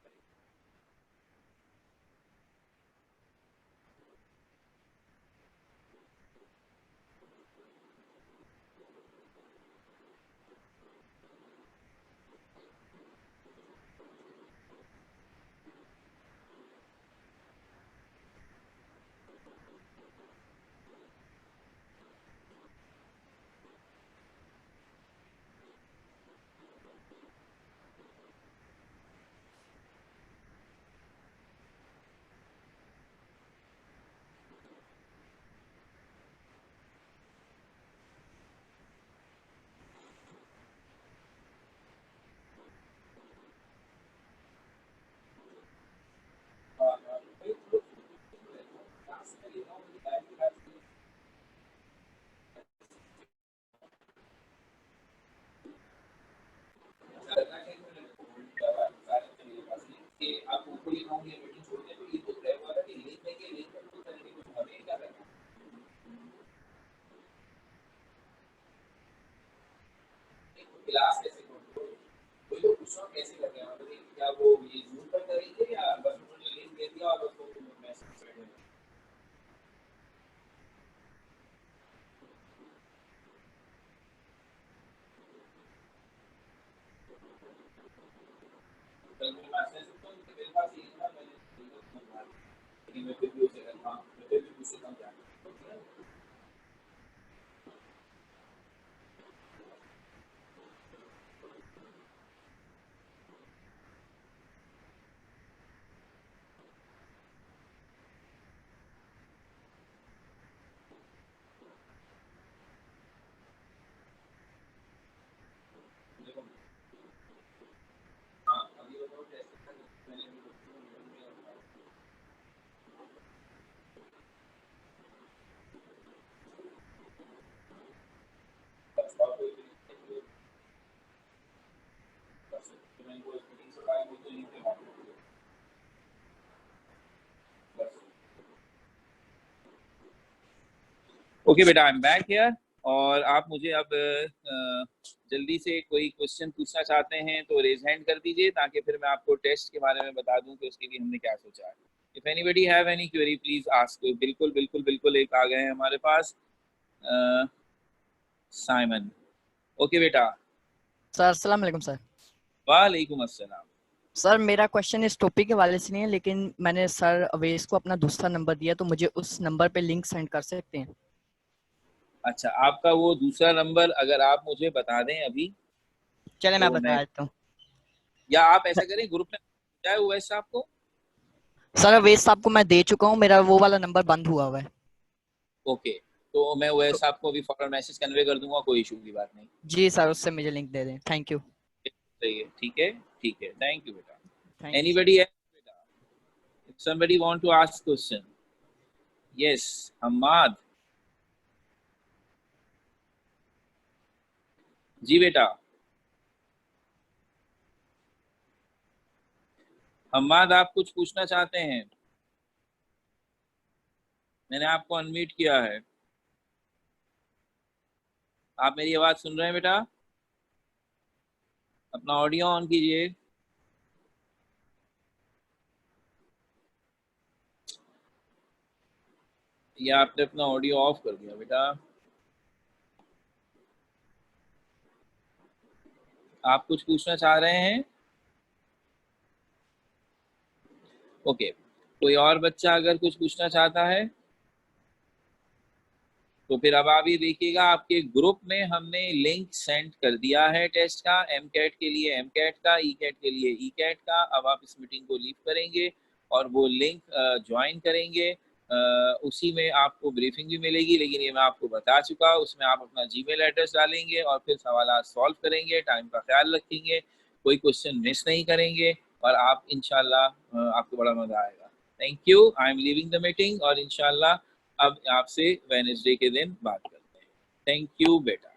आप उनको लिखाऊंगे मीटिंग छोड़ने तो ये तो तय हुआ था कि लिंक देंगे, लिंक कंट्रोल करेंगे, कुछ हमें क्या करना है। क्लास कैसे कंट्रोल, कोई तो पूछ रहा हूँ कैसे कर रहे हैं, मतलब क्या वो ये जूम पर करेंगे या बस उन्होंने लिंक दे दिया और उसको मैसेज कर देंगे। कल मेरे पास है तो मेरे पास ये था, मैंने मंगवा लिया, लेकिन मैं फिर भी उसे करता हूँ, मैं फिर भी पूछता हूँ क्या ओके बेटा, आई एम बैक हियर। और आप मुझे अब जल्दी से कोई क्वेश्चन पूछना चाहते हैं तो रेज हैंड कर दीजिए, ताकि फिर मैं आपको टेस्ट के बारे में बता दूं कि उसके लिए हमने क्या सोचा है। If anybody have any query please ask. बिल्कुल बिल्कुल बिल्कुल, एक आ गए हैं हमारे पास, साइमन। ओके बेटा। सर अस्सलाम वालेकुम सर। वालेकुम अस्सलाम। सर मेरा क्वेश्चन इस टॉपिक के वाले से नहीं है, लेकिन मैंने सर अवेश को अपना दूसरा नंबर दिया, तो मुझे उस नंबर पे लिंक सेंड कर सकते हैं? अच्छा, आपका वो दूसरा नंबर अगर आप मुझे बता दें अभी। चले तो मैं बता देता हूँ। या आप ऐसा करें, ग्रुप में जाए अवैस साहब को। सर अवेश साहब को मैं दे चुका हूँ, मेरा वो वाला नंबर बंद हुआ हुआ है। ओके, तो मैं अवैस साहब को भी फौरन मैसेज कन्वे कर दूंगा, कोई इशू की बात नहीं। जी सर, उससे मुझे लिंक दे दें। Thank you. सही है, ठीक है ठीक है, थैंक यू बेटा। Thank you, एनीबडी है बेटा? If somebody want to ask question. Yes, Hammad. जी बेटा। हम्माद, आप कुछ पूछना चाहते हैं? मैंने आपको अनम्यूट किया है। आप मेरी आवाज सुन रहे हैं बेटा? अपना ऑडियो ऑन कीजिए। या आपने अपना ऑडियो ऑफ कर दिया बेटा? आप कुछ पूछना चाह रहे हैं? ओके, कोई और बच्चा अगर कुछ पूछना चाहता है तो फिर अब आप ये देखिएगा, आपके ग्रुप में हमने लिंक सेंड कर दिया है टेस्ट का। एमकैट के लिए एमकैट का, ईकैट के लिए ईकैट का। अब आप इस मीटिंग को लीव करेंगे और वो लिंक ज्वाइन करेंगे। उसी में आपको ब्रीफिंग भी मिलेगी, लेकिन ये मैं आपको बता चुका। उसमें आप अपना जीमेल एड्रेस डालेंगे और फिर सवाल सॉल्व करेंगे। टाइम का ख्याल रखेंगे, कोई क्वेश्चन मिस नहीं करेंगे, और आप इंशाल्लाह आपको बड़ा मजा आएगा। Thank you, I am leaving the meeting, और इंशाल्लाह अब आपसे वेडनेसडे के दिन बात करते हैं। थैंक यू बेटा।